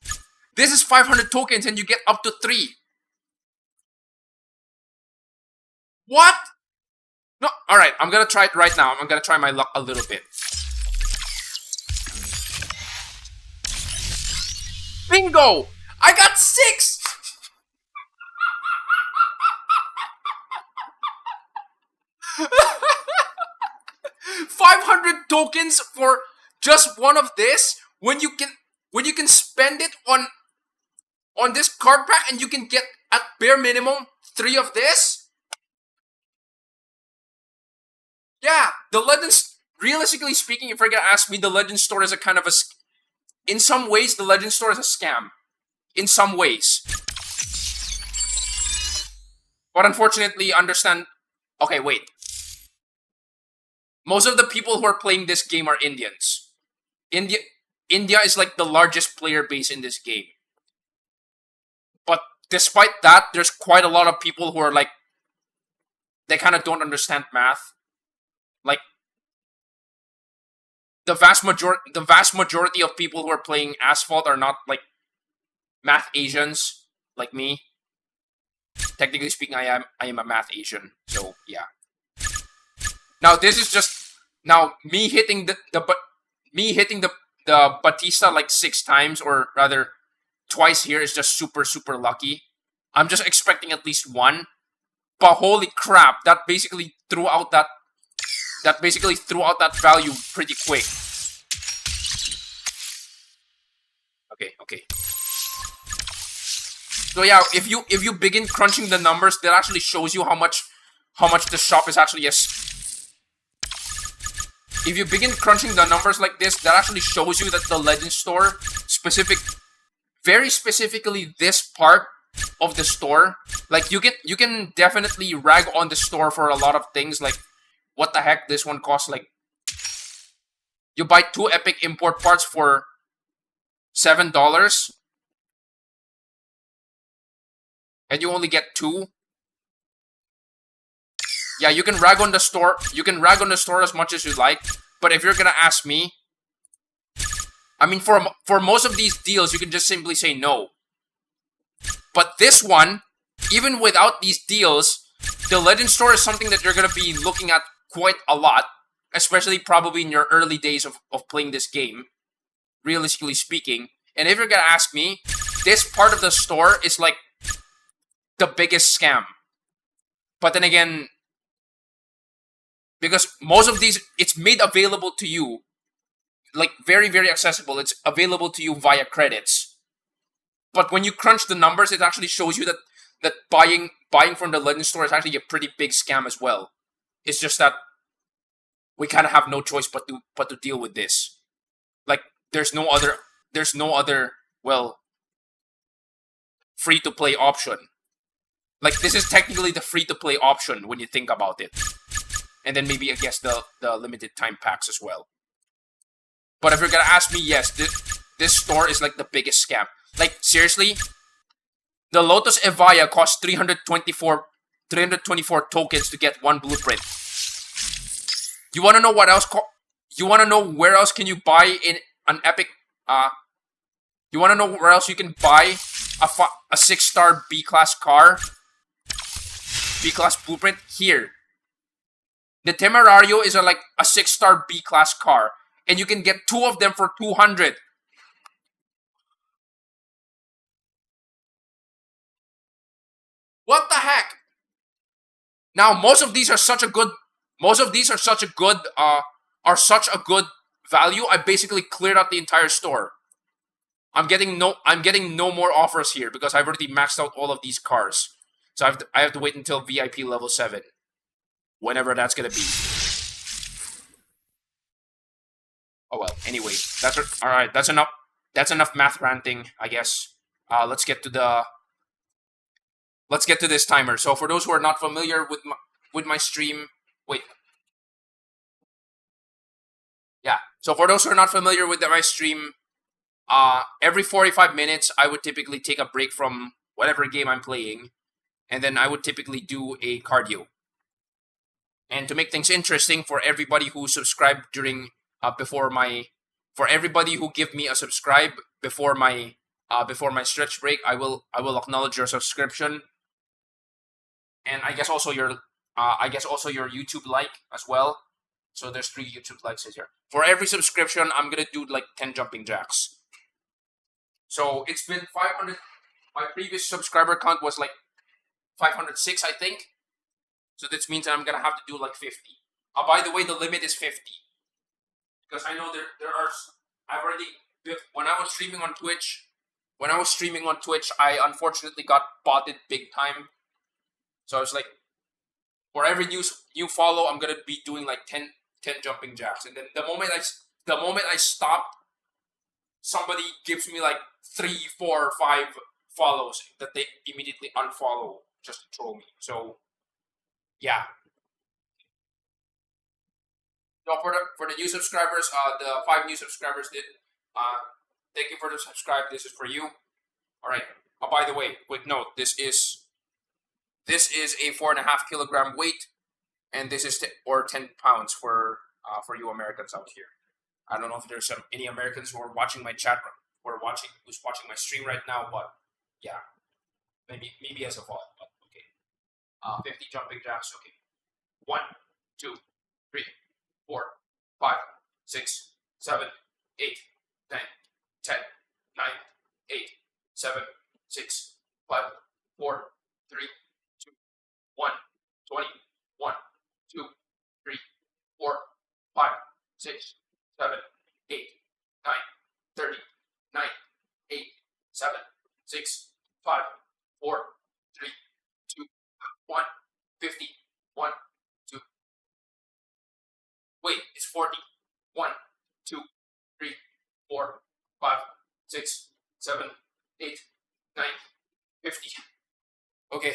is 500 tokens, and you get up to 3. What? No, alright, I'm gonna try it right now. I'm gonna try my luck a little bit. Bingo! I got 6! $500 tokens for just one of this, when you can spend it on this card pack, and you can get at bare minimum 3 of this. Yeah, the Legends, realistically speaking, if you're gonna ask me, the Legends store is a kind of a, in some ways, the Legends store is a scam. In some ways. But unfortunately, understand, okay, wait. Most of the people who are playing this game are Indians. India is like the largest player base in this game. But despite that, there's quite a lot of people who are like, they kind of don't understand math. Like, the vast majority of people who are playing Asphalt are not like math Asians like me. Technically speaking, I am a math Asian, so yeah. Now this is just me hitting the Batista like 6 times, or rather twice here, is just super lucky. I'm just expecting at least 1, but holy crap, that basically threw out that value pretty quick. Okay. So yeah, if you begin crunching the numbers, that actually shows you how much the shop is actually If you begin crunching the numbers like this, that actually shows you that the Legends store, very specifically this part of the store, like you can definitely rag on the store for a lot of things, like what the heck, this one costs like, you buy 2 epic import parts for $7 and you only get 2. Yeah, you can rag on the store. You can rag on the store as much as you like. But if you're gonna ask me, I mean, for most of these deals, you can just simply say no. But this one, even without these deals, the Legend store is something that you're gonna be looking at quite a lot, especially probably in your early days of playing this game, realistically speaking. And if you're gonna ask me, this part of the store is like the biggest scam. But then again, because most of these, it's made available to you, like very accessible. It's available to you via credits. But when you crunch the numbers, it actually shows you that buying from the Legend store is actually a pretty big scam as well. It's just that we kind of have no choice but to deal with this. Like, there's no other well, free to play option. Like, this is technically the free to play option when you think about it. And then maybe, I guess, the limited time packs as well. But if you're gonna ask me, yes, this store is like the biggest scam. Like, seriously, the Lotus Evija costs 324 tokens to get 1 blueprint. You wanna know what else? You wanna know where else can you buy in an epic? You wanna know where else you can buy a 6-star B-class car? B-class blueprint here. The Temerario is like a 6-star B-class car, and you can get 2 of them for 200. What the heck? Now most of these are such a good value. I basically cleared out the entire store. I'm getting no more offers here because I've already maxed out all of these cars. So I have to wait until VIP level 7. Whenever that's gonna be. Oh well, anyway. Alright, that's enough math ranting, I guess. Let's get to this timer. So for those who are not familiar with my stream, wait. Yeah. So for those who are not familiar with my stream, every 45 minutes I would typically take a break from whatever game I'm playing, and then I would typically do a cardio. And to make things interesting for everybody who subscribed during for everybody who give me a subscribe before my stretch break, I will acknowledge your subscription, and I guess also your YouTube like as well. So there's 3 YouTube likes here. For every subscription, I'm gonna do like 10 jumping jacks. So it's been 500. My previous subscriber count was like 506, I think. So this means I'm gonna have to do like 50. By the way, the limit is 50 because I know there are. I've already when I was streaming on Twitch. When I was streaming on Twitch, I unfortunately got botted big time. So I was like, for every new follow, I'm gonna be doing like 10 jumping jacks, and then the moment I stop, somebody gives me like 3, 4, or 5 follows that they immediately unfollow just to troll me. So yeah. So for the new subscribers, the 5 new subscribers did. Thank you for the subscribe. This is for you. All right. By the way, quick note: this is a 4.5 kilogram weight, and this is 10 pounds for you Americans out here. I don't know if there's any Americans who are watching my chat who's watching my stream right now, but yeah, maybe as a fall. But okay. 50 jumping jacks. Okay. 1, 2, 3, 4, 5, 6, 7, 8, 9, 10, 9, 8, 7, 6, 5, 4, 3, 2, 1, 20, 1, 2, 3, 4, 5, 6, 7, 8, 9, 30, 9, 8, 7, 6, 5, 4, 3, 2, 1, 50, 1, 2. Wait, it's 40. 1, 2, 3, 4, 5, 6, 7, 8, 9, 50. Okay.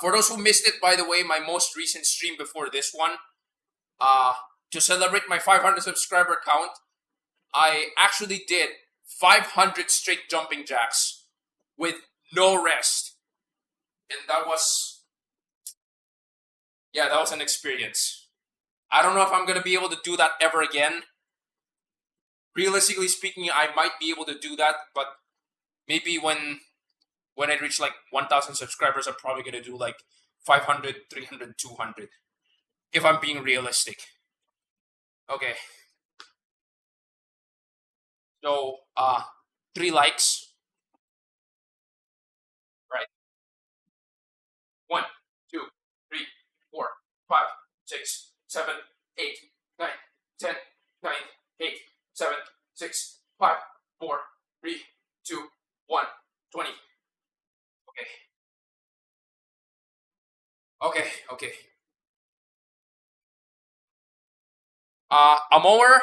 For those who missed it, by the way, my most recent stream before this one, to celebrate my 500 subscriber count, I actually did 500 straight jumping jacks with no rest. And that was an experience. I don't know if I'm going to be able to do that ever again. Realistically speaking, I might be able to do that, but maybe when I reach like 1,000 subscribers, I'm probably going to do like 500, 300, 200. If I'm being realistic. Okay. So, 3 likes. Right. 1, 2, 3, 4, 5, 6, 7, 8, 9, 10, 9, 8, 7, 6, 5, 4, 3, 2, 1, 20. Okay. A mower.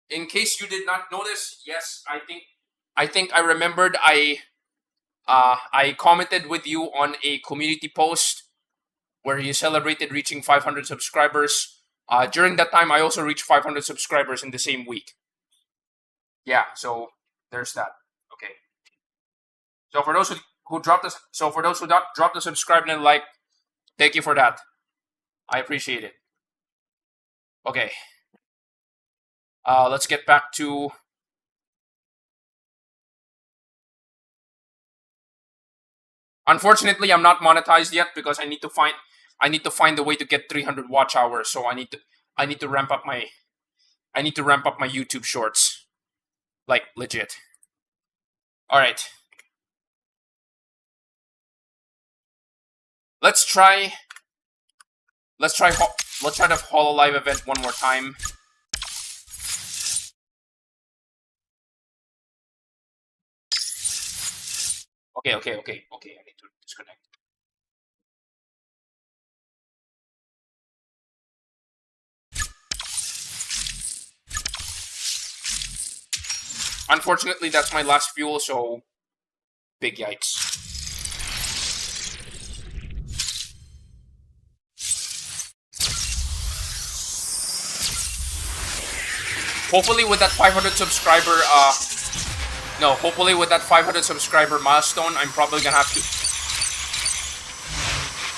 In case you did not notice, yes, I think I remembered I commented with you on a community post where you celebrated reaching 500 subscribers. During that time, I also reached 500 subscribers in the same week. Yeah, so there's that. Okay. So for those who dropped the subscribe and like, thank you for that. I appreciate it. Okay. Let's get back to Unfortunately, I'm not monetized yet because I need to find a way to get 300 watch hours. So I need to ramp up my YouTube shorts, like legit. All right, let's try the Hololive event one more time. Okay. I need to disconnect. Unfortunately, that's my last fuel, so big yikes. Hopefully with that 500 subscriber, hopefully with that 500 subscriber milestone, I'm probably gonna have to.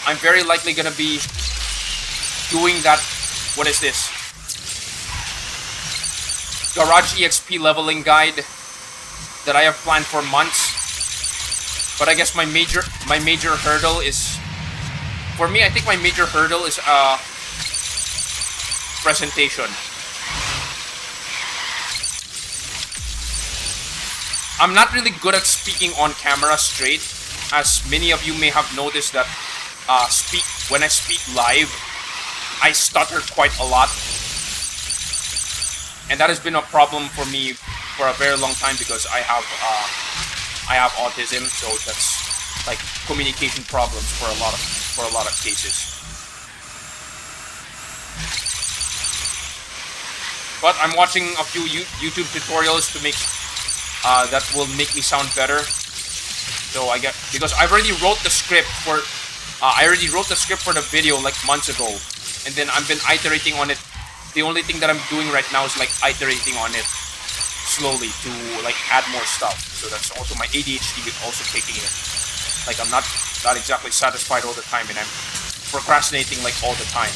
I'm very likely gonna be doing that. What is this? Garage EXP leveling guide that I have planned for months. But I guess my major hurdle is, for me, I think my major hurdle is presentation. I'm not really good at speaking on camera straight, as many of you may have noticed that when I speak live, I stutter quite a lot. And that has been a problem for me for a very long time because I have autism, so that's like communication problems for a lot of cases. But I'm watching a few YouTube tutorials to make that will make me sound better. So because I already wrote the script for the video like months ago, and then I've been iterating on it. The only thing that I'm doing right now is like iterating on it slowly to like add more stuff. So that's also my ADHD also kicking in. Like I'm not exactly satisfied all the time, and I'm procrastinating like all the time.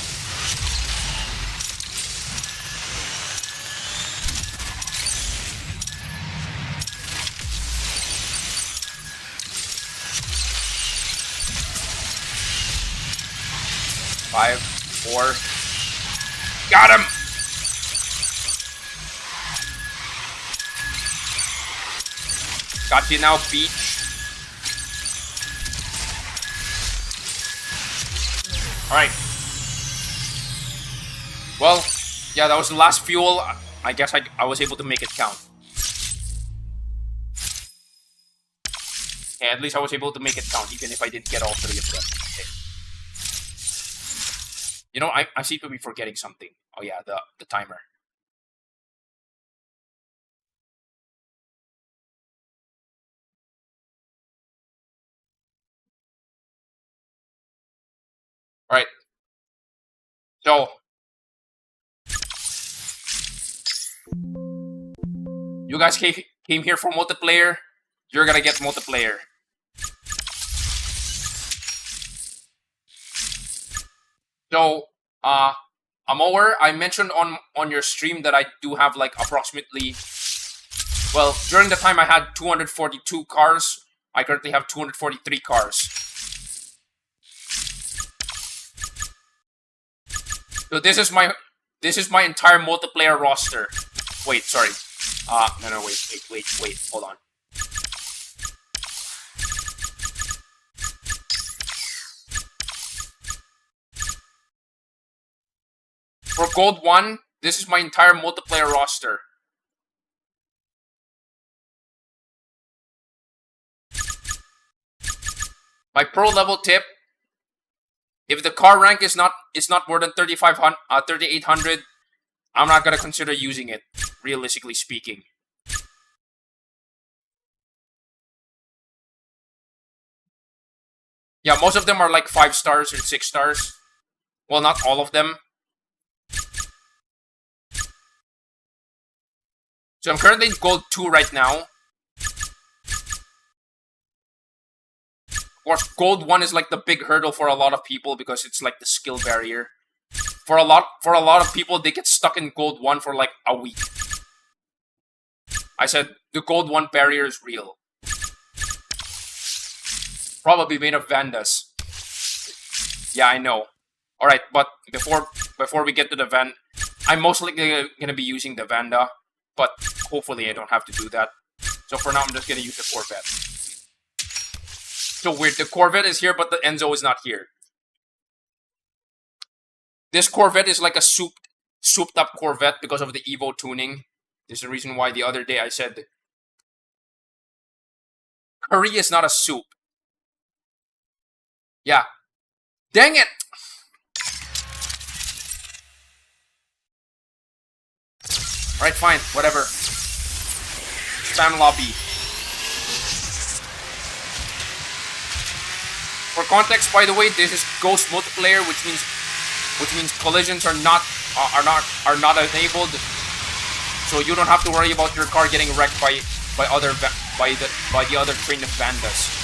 Five, four. Got him! Got you now, Beach. Alright. Well, yeah, that was the last fuel. I guess I was able to make it count. Yeah, at least I was able to make it count, even if I didn't get all three of them. Okay. You know, I seem to be forgetting something. Oh yeah, the timer. Alright. So you guys came here for multiplayer. You're gonna get multiplayer. So, Amower, I mentioned on your stream that I do have like approximately, well, during the time I had 242 cars. I currently have 243 cars. So this is my entire multiplayer roster. Wait, sorry. No, wait, hold on. For Gold 1, this is my entire multiplayer roster. My pro level tip: if the car rank is not more than 3,800, I'm not gonna consider using it, realistically speaking. Yeah, most of them are like 5 stars or 6 stars. Well, not all of them. So I'm currently in Gold 2 right now. Of course, Gold 1 is like the big hurdle for a lot of people because it's like the skill barrier. For a lot of people, they get stuck in Gold 1 for like a week. I said the Gold 1 barrier is real. Probably made of Vandas. Yeah, I know. Alright, but before we get to the Van, I'm most likely gonna be using the Vanda, but hopefully I don't have to do that. So for now, I'm just gonna use the Corvette. So weird, the Corvette is here, but the Enzo is not here. This Corvette is like a souped up Corvette because of the Evo tuning. This is the reason why the other day I said curry is not a soup. Yeah. Dang it! Alright, fine, whatever. Spam lobby. For context, by the way, this is Ghost multiplayer, which means collisions are not enabled. So you don't have to worry about your car getting wrecked by the other train of Vandas.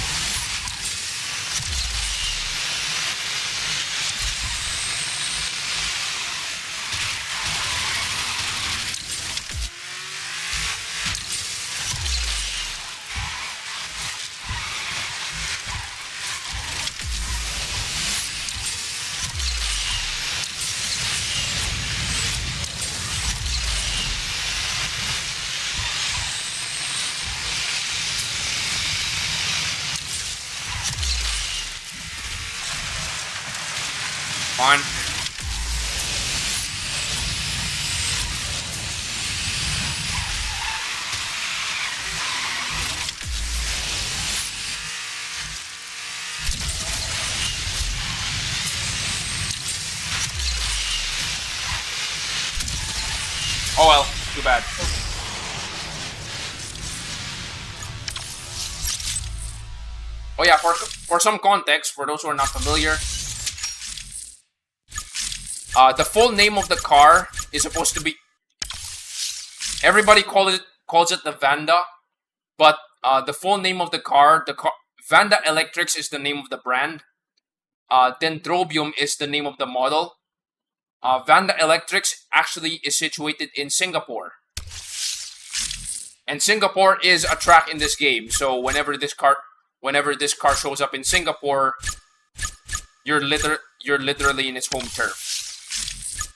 On. Oh well, too bad. Oh yeah, for some context, for those who are not familiar, the full name of the car is supposed to be... Everybody calls it the Vanda, but the full name of the car, Vanda Electrics is the name of the brand. Dendrobium is the name of the model. Vanda Electrics actually is situated in Singapore. And Singapore is a track in this game, so whenever this car shows up in Singapore, you're literally in its home turf.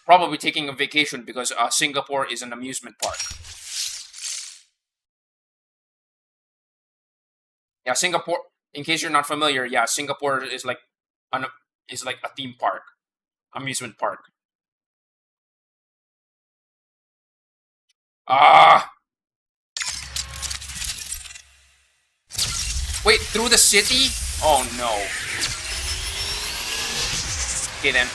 Probably taking a vacation because Singapore is an amusement park. Yeah, Singapore. In case you're not familiar, yeah, Singapore is like a theme park, amusement park. Wait, through the city? Oh no. Okay then.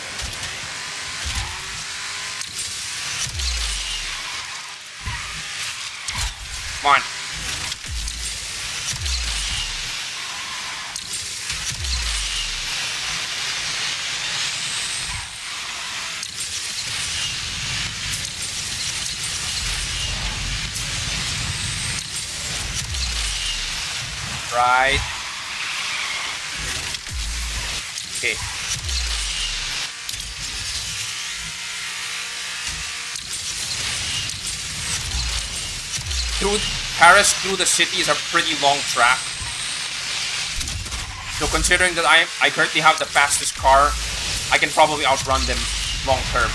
Come on. Right. Okay. Paris through the city is a pretty long track. So considering that I currently have the fastest car, I can probably outrun them long term.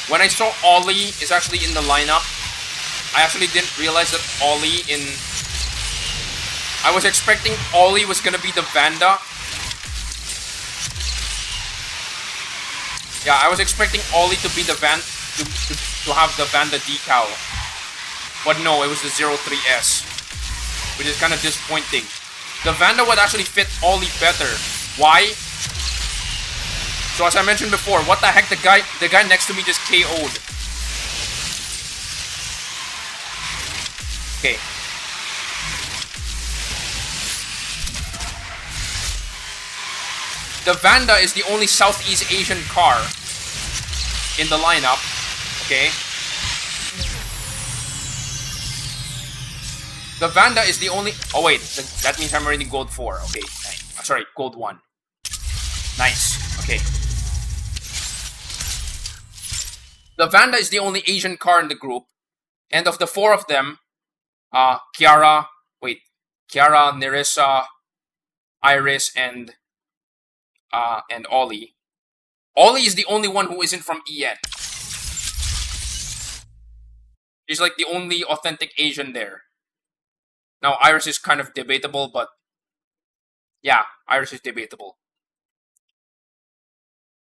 When I saw Ollie is actually in the lineup, I actually didn't realize that I was expecting Ollie was gonna be the Vanda. Yeah, I was expecting Ollie to be the to have the Vanda decal. But no, it was the 03S, which is kind of disappointing. The Vanda would actually fit Ollie better. Why? So as I mentioned before, what the heck, the guy next to me just KO'd. Okay. The Vanda is the only Southeast Asian car in the lineup. Okay. The Vanda is the only... Oh wait, that means I'm already gold 4. Okay. So sorry, gold 1. Nice. Okay. The Vanda is the only Asian car in the group. And of the 4 of them, Kiara, Nerissa, Iris, and Ollie. Ollie is the only one who isn't from EN. She's like the only authentic Asian there. Now, Iris is kind of debatable, but yeah, Iris is debatable.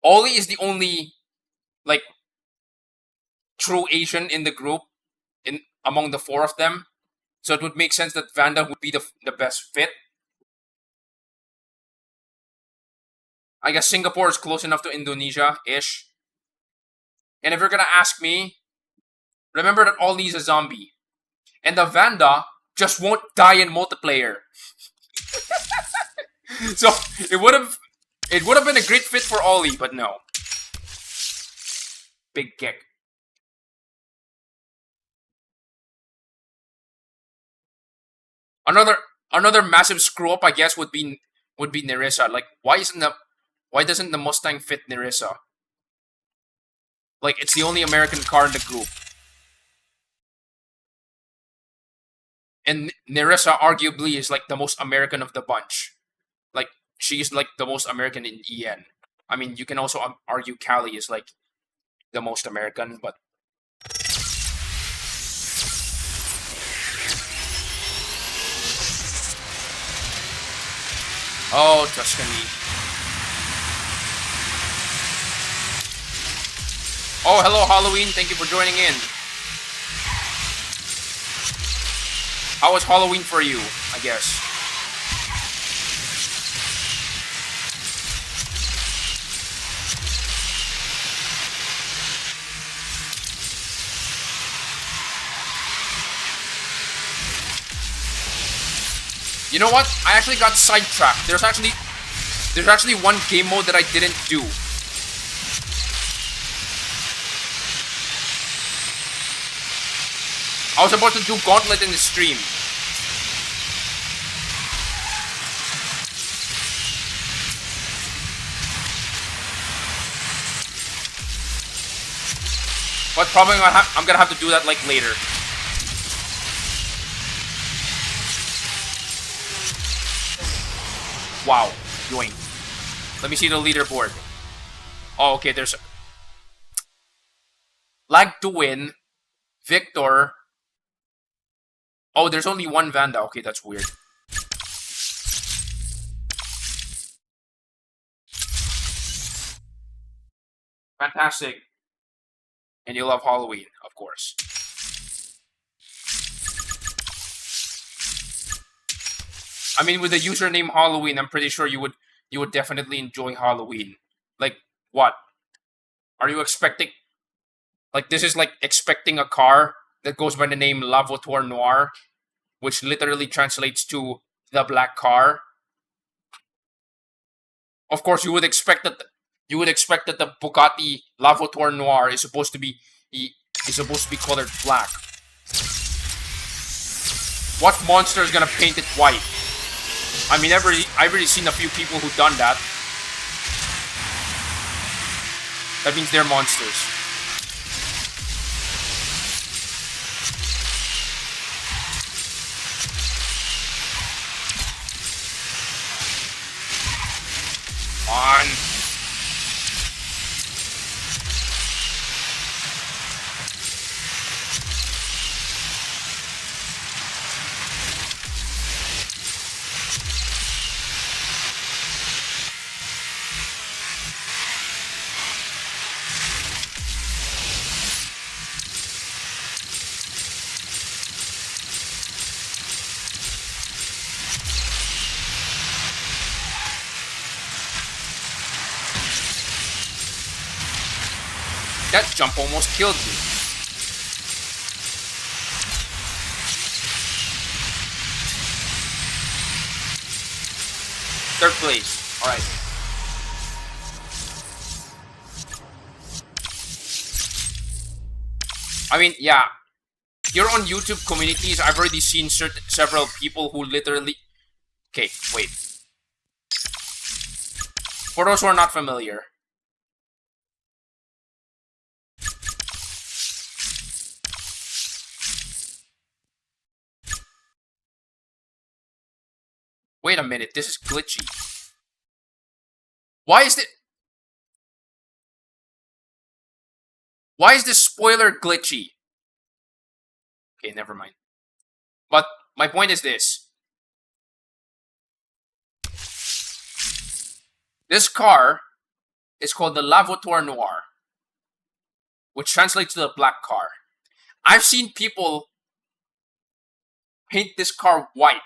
Ollie is the only, like, true Asian in the group, among the 4 of them. So it would make sense that Vanda would be the best fit. I guess Singapore is close enough to Indonesia-ish. And if you're gonna ask me, remember that Ollie is a zombie. And the Vanda just won't die in multiplayer. So it would have been a great fit for Ollie, but no. Big kick. Another massive screw up, I guess, would be Nerissa. Like, why doesn't the Mustang fit Nerissa? Like, it's the only American car in the group. And Nerissa arguably is like the most American of the bunch. Like, she's like the most American in EN. I mean, you can also argue Callie is like the most American, but oh, Tuscany. Oh, hello, Halloween. Thank you for joining in. How was Halloween for you, I guess? You know what? I actually got sidetracked. There's actually one game mode that I didn't do. I was about to do Gauntlet in the stream. But probably I'm gonna have to do that like later. Wow, yoink. Let me see the leaderboard. Oh, okay, there's Lag to win, Victor. Oh, there's only one Vanda. Okay, that's weird. Fantastic. And you love Halloween, of course. I mean, with the username Halloween, I'm pretty sure you would definitely enjoy Halloween. Like, what? Are you expecting? Like, this is like expecting a car that goes by the name La Voiture Noire, which literally translates to the black car. Of course, you would expect that the Bugatti La Voiture Noire is supposed to be colored black. What monster is gonna paint it white? I mean, I've already seen a few people who've done that. That means they're monsters. On. That jump almost killed me. Third place. Alright. I mean, yeah. Here on YouTube communities, I've already seen several people who literally... Okay, wait. For those who are not familiar. Wait a minute, this is glitchy. Why is this spoiler glitchy? Okay, never mind. But my point is this. This car is called the Vtuber Noir, which translates to the black car. I've seen people paint this car white.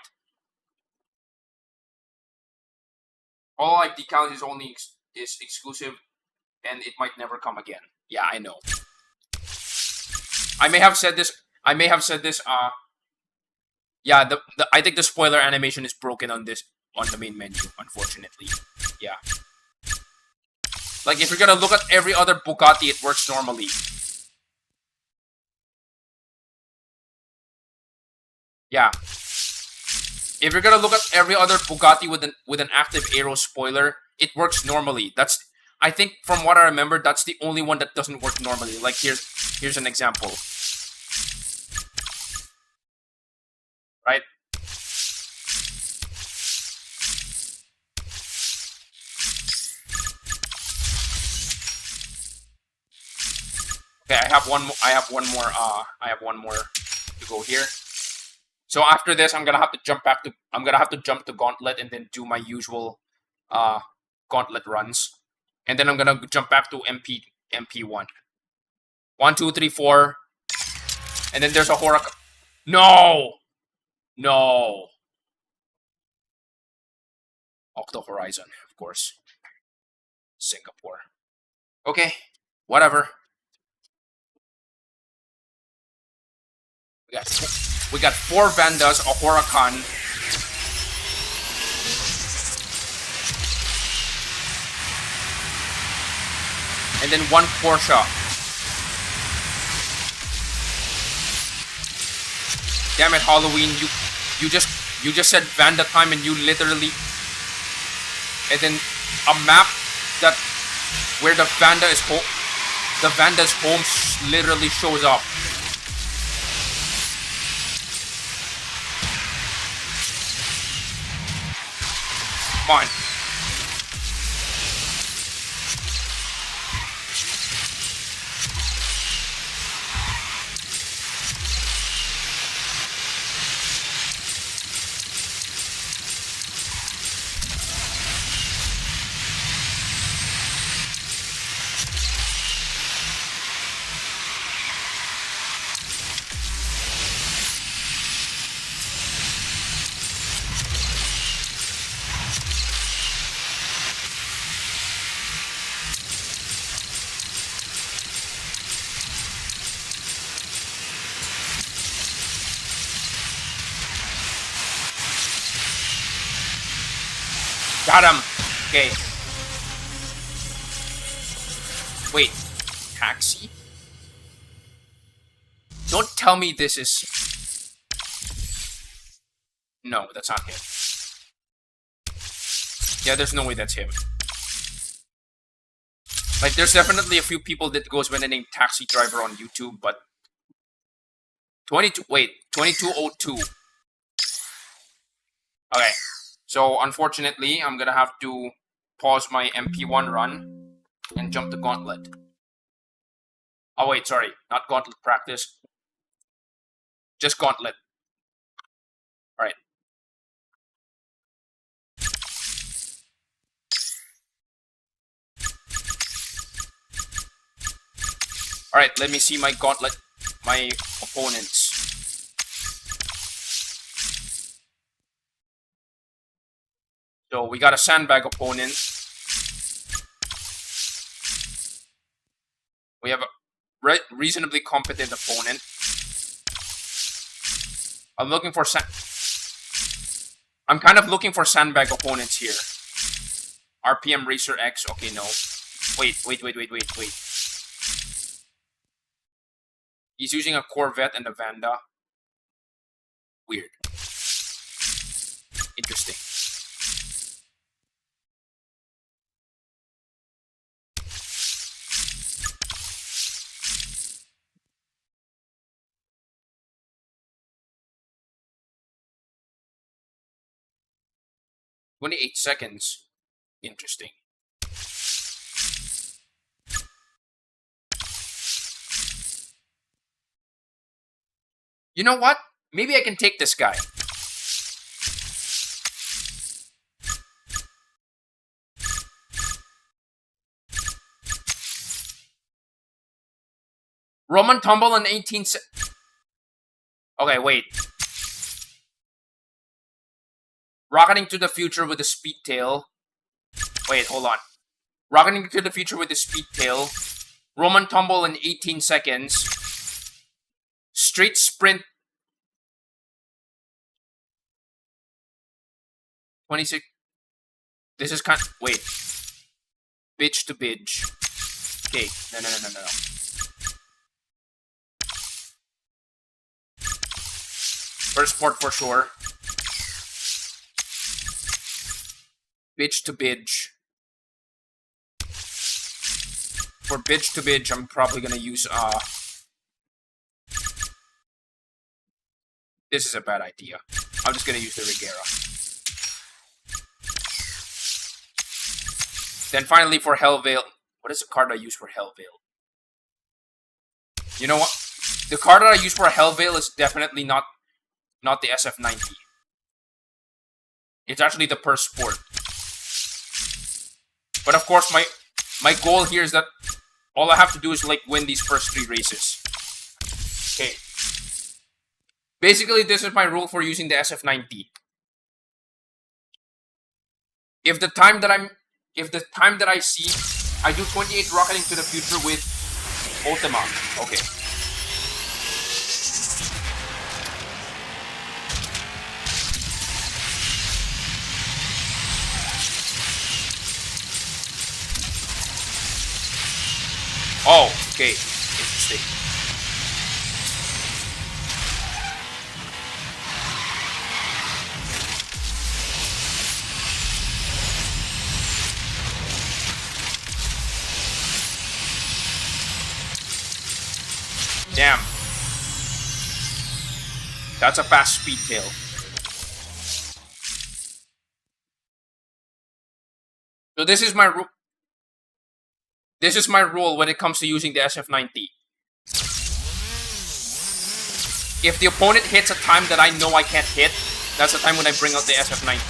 Hololive decals is only is exclusive, and it might never come again. Yeah, I know. I may have said this. Yeah, I think the spoiler animation is broken on the main menu, unfortunately. Yeah. Like, if you're gonna look at every other Bugatti, it works normally. Yeah. If you're gonna look at every other Bugatti with an active aero spoiler, it works normally. I think from what I remember, that's the only one that doesn't work normally. Like, here's an example. Right? Okay, I have one more to go here. So after this, I'm gonna have to jump to Gauntlet and then do my usual Gauntlet runs. And then I'm gonna jump back to MP1. 1, 2, 3, 4. And then there's a Huracan. No! Octo Horizon, of course. Singapore. Okay, whatever. We got 4 Vandas, a Huracan. And then 1 Porsche. Damn it, Halloween! You just said Vanda time, and you literally, and then a map that where the Vanda's home literally shows up. Come on. Got him. Okay. Wait. Taxi? Don't tell me this is... No, that's not him. Yeah, there's no way that's him. Like, there's definitely a few people that goes by the name Taxi Driver on YouTube, but... 2202. Okay. So, unfortunately, I'm gonna have to pause my MP1 run and jump to Gauntlet. Oh wait, sorry, not Gauntlet practice. Just Gauntlet. Alright. Alright, let me see my Gauntlet, my opponents. So we got a sandbag opponent. We have a reasonably competent opponent. I'm kind of looking for sandbag opponents here. RPM Racer X. Okay, no. Wait. He's using a Corvette and a Vanda. Weird. Interesting. 28 seconds. Interesting. You know what? Maybe I can take this guy. Roman tumble in 18 seconds. Okay, wait. Rocketing to the future with a speed tail. Wait, hold on. Rocketing to the future with a speed tail. Roman tumble in 18 seconds. Straight sprint. 26. This is kind of, wait. Bitch to bitch. Okay, no. First port for sure. Bitch to bitch. For bitch to bitch, I'm probably gonna use this is a bad idea. I'm just gonna use the Regera. Then finally for Hellveil. What is the card I use for Hellveil? You know what? The card that I use for Hellveil is definitely not the SF90. It's actually the Purse Sport. But of course, my goal here is that all I have to do is like win these first 3 races. Okay. Basically, this is my rule for using the SF90. If the time that I see, I do 28 rocketing to the future with Ultima. Okay. Oh, okay. Interesting. Damn. That's a fast speed tail. So this is my rule. This is my rule when it comes to using the SF90. If the opponent hits a time that I know I can't hit, that's the time when I bring out the SF90.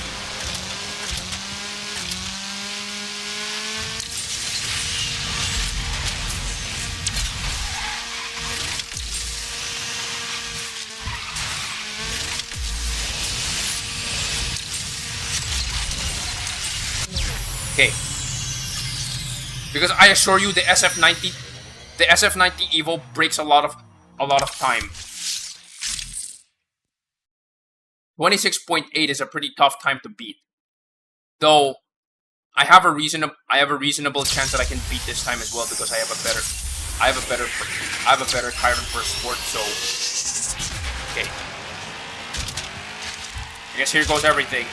Okay. Because I assure you, the SF90 Evo breaks a lot of time. 26.8 is a pretty tough time to beat. Though I have a reasonable chance that I can beat this time as well because I have a better Tyrant for sport. So okay. I guess here goes everything.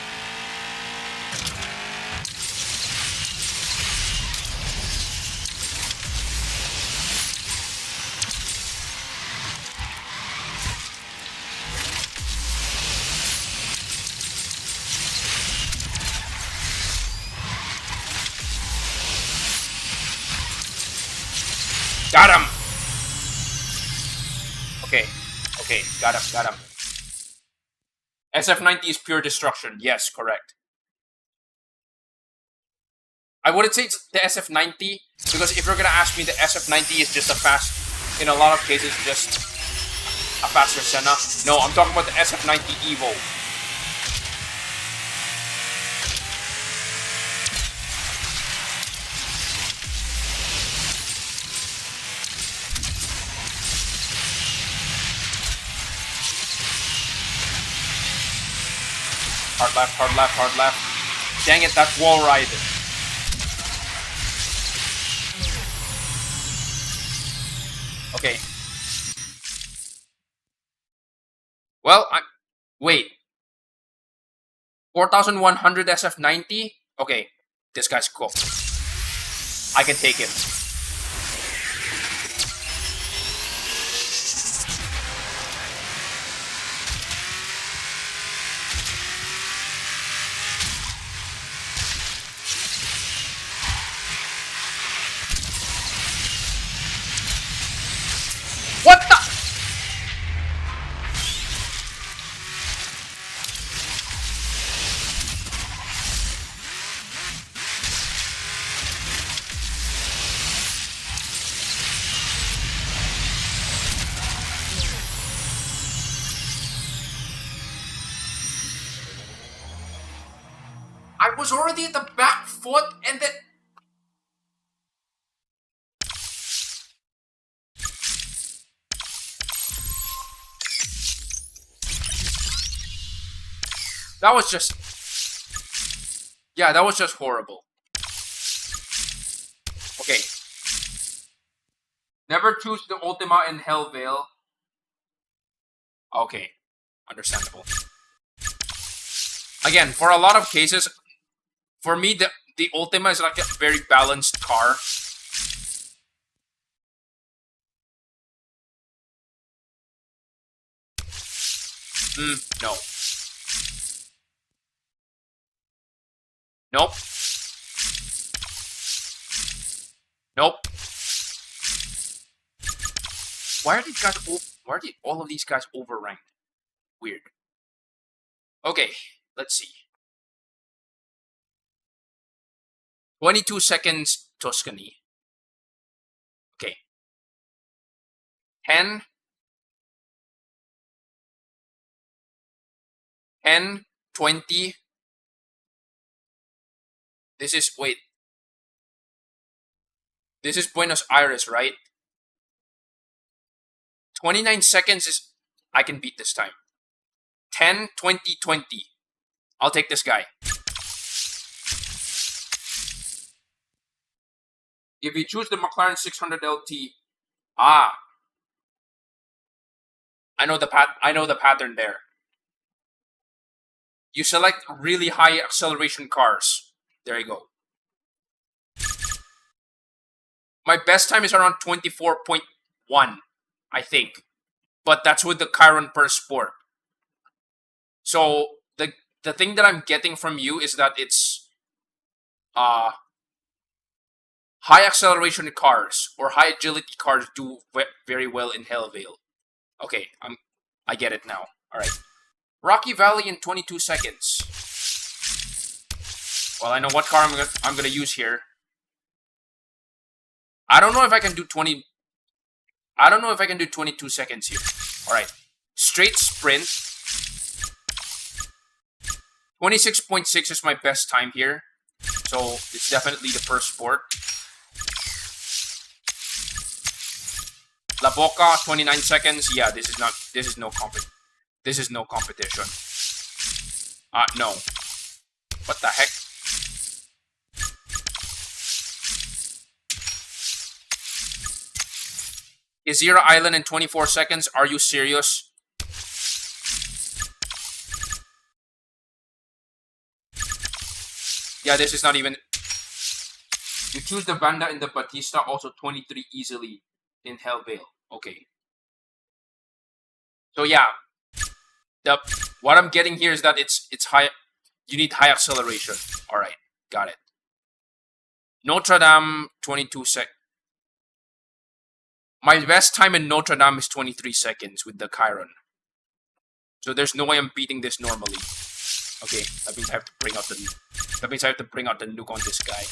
Got him! Okay, got him. SF90 is pure destruction. Yes, correct. I wouldn't say it's the SF90, because if you're gonna ask me, the SF90 is just a fast, in a lot of cases, just a faster Senna. No, I'm talking about the SF90 Evo. Hard left. Dang it, that wall ride. Okay. Well, wait. 4100 SF90? Okay, this guy's cool. I can take him. I was already at the back foot and then... That was just... Yeah, that was just horrible. Okay. Never choose the Ultima in Hellvale. Okay. Understandable. Again, for a lot of cases, for me, the Ultima is like a very balanced car. No. Nope. Nope. Why are these guys? Why are all of these guys overranked? Weird. Okay, let's see. 22 seconds, Tuscany. Okay. 10. 10, 20. This is, wait. This is Buenos Aires, right? 29 seconds is, I can beat this time. 10, 20, 20. I'll take this guy. If you choose the McLaren 600 LT, I know the pattern there. You select really high acceleration cars. There you go. My best time is around 24.1, I think. But that's with the Chiron per sport. So the thing that I'm getting from you is that it's high acceleration cars or high agility cars do very well in Hellvale. Okay, I get it now. All right. Rocky Valley in 22 seconds. Well, I know what car I'm gonna use here. I don't know if I can do 20. I don't know if I can do 22 seconds here. All right. Straight sprint. 26.6 is my best time here. So it's definitely the first sport. La Boca, 29 seconds. Yeah, this is no competition. No. What the heck? Gezira Island in 24 seconds. Are you serious? Yeah, this is not even... You choose the Vanda and the Batista, also 23 easily in Hellvale. Okay. So yeah. What I'm getting here is that it's high... You need high acceleration. Alright, got it. Notre Dame, 22 seconds. My best time in Notre Dame is 23 seconds with the Chiron. So there's no way I'm beating this normally. Okay, that means I have to bring out the nuke on this guy.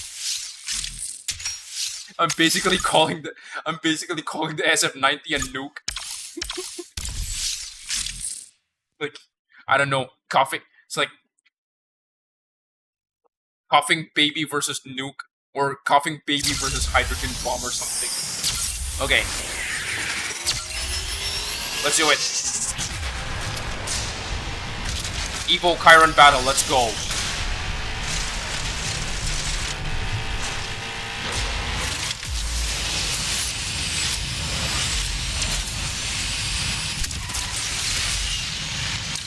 I'm basically calling the SF90 a nuke. Like, I don't know, coughing. It's like coughing baby versus nuke, or coughing baby versus hydrogen bomb or something. Okay. Let's do it. Evo Chiron battle, let's go.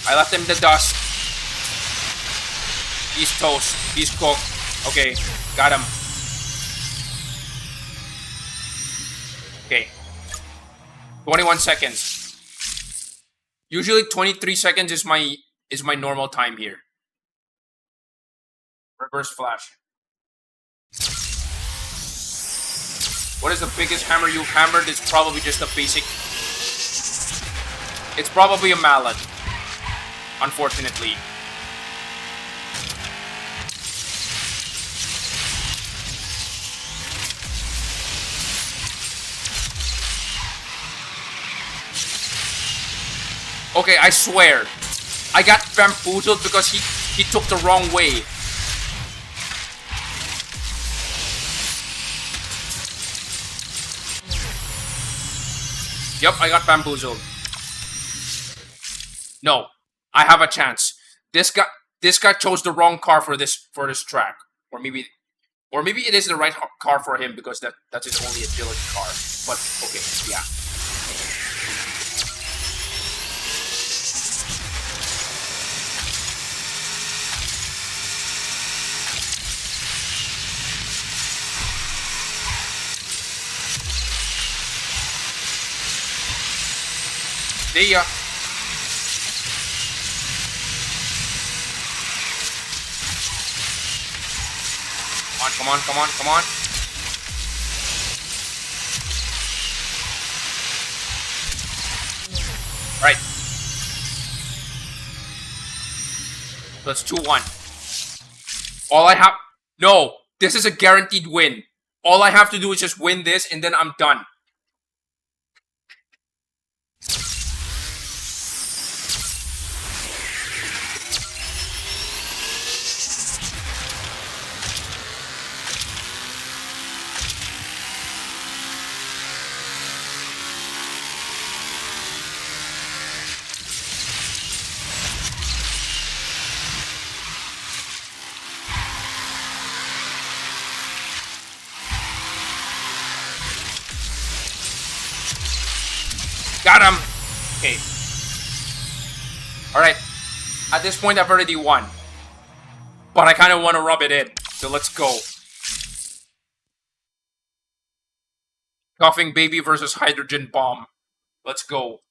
I left him in the dust. He's toast. He's cooked. Okay, got him. Okay. 21 seconds. Usually 23 seconds is my normal time here. Reverse flash. What is the biggest hammer you've hammered? It's probably just a basic... It's probably a mallet. Unfortunately. Okay, I swear. I got bamboozled because he took the wrong way. Yep, I got bamboozled. No, I have a chance. This guy chose the wrong car for this track, or maybe it is the right car for him because that's his only agility car. But okay, yeah. See ya. Come on, come on, come on. Right. That's 2-1. All I have... No, this is a guaranteed win. All I have to do is just win this and then I'm done. Got him! Okay. Alright. At this point, I've already won. But I kind of want to rub it in. So let's go. Coughing baby versus hydrogen bomb. Let's go.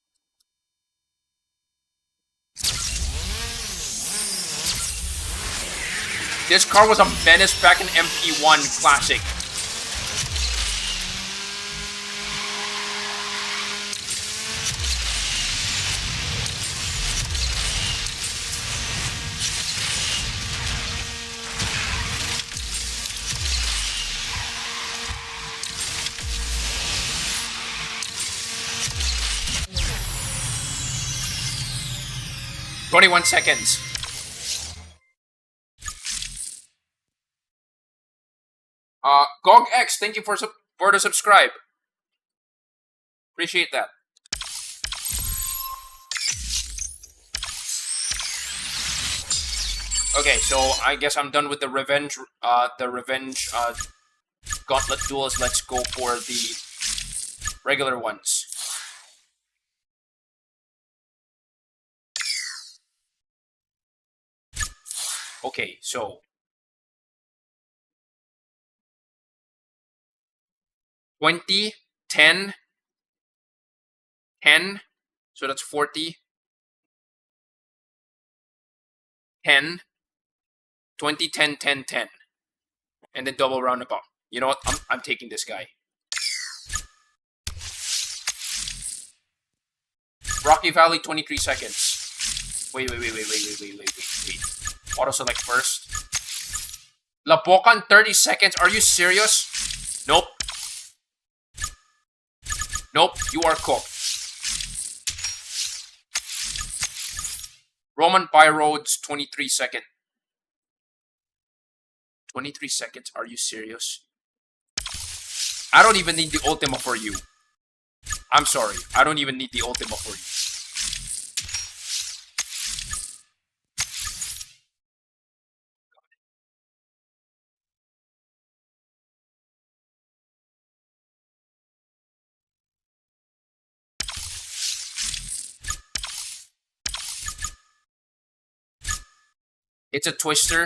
This car was a menace back in MP1 Classic. "21 seconds. GogX, thank you for the subscribe. Appreciate that. Okay, so I guess I'm done with the revenge Gauntlet duels. Let's go for the regular ones. Okay, so 20, 10, 10, so that's 40, 10, 20, 10, 10, 10, and then double roundabout. You know what? I'm taking this guy. Rocky Valley, 23 seconds. Wait. Auto select first. Labokan, 30 seconds. Are you serious? Nope. Nope, you are cooked. Roman Byroads, 23 seconds. 23 seconds, are you serious? I don't even need the Ultima for you. I'm sorry, I don't even need the Ultima for you. It's a twister.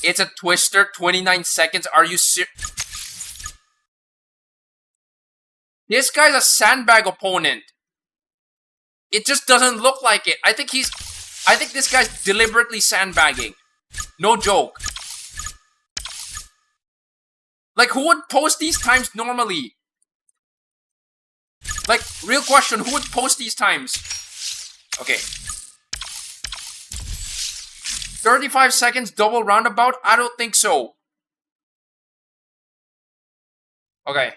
It's a twister. 29 seconds. Are you serious? This guy's a sandbag opponent. It just doesn't look like it. I think this guy's deliberately sandbagging. No joke. Like, who would post these times normally? Like, real question, who would post these times? Okay. 35 seconds double roundabout? I don't think so. Okay.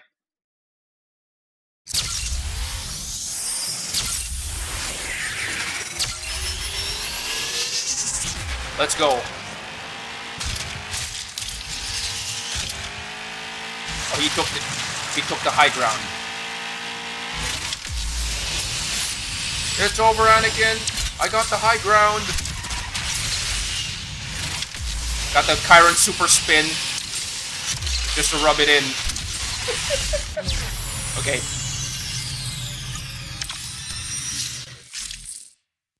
Let's go. Oh, he took it. He took the high ground. It's over, Anakin. I got the high ground. Got the Chiron super spin. Just to rub it in. Okay.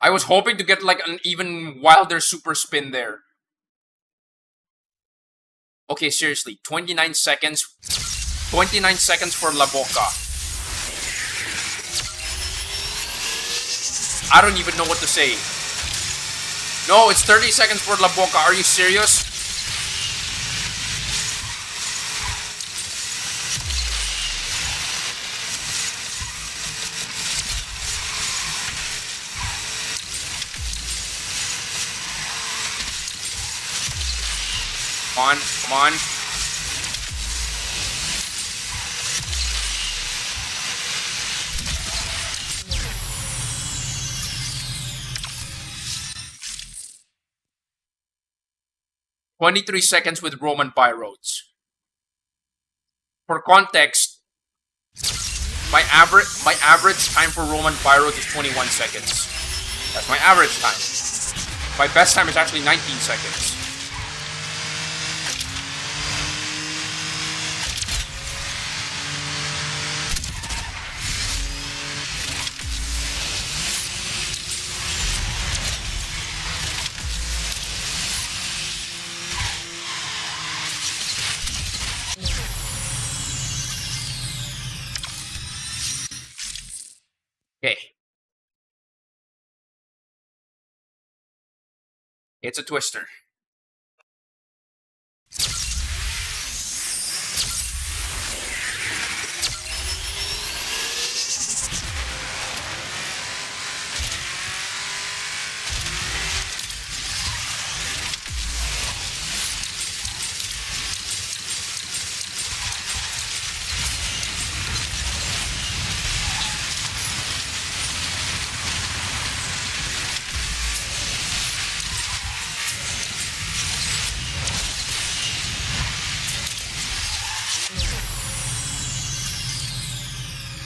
I was hoping to get like an even wilder super spin there. Okay, seriously. 29 seconds. 29 seconds for La Boca. I don't even know what to say. No, it's 30 seconds for La Boca. Are you serious? Come on, come on. "23 seconds with Roman Pyrodes." For context, my average time for Roman Pyrodes is 21 seconds. That's my average time. My best time is actually 19 seconds. Okay. It's a twister.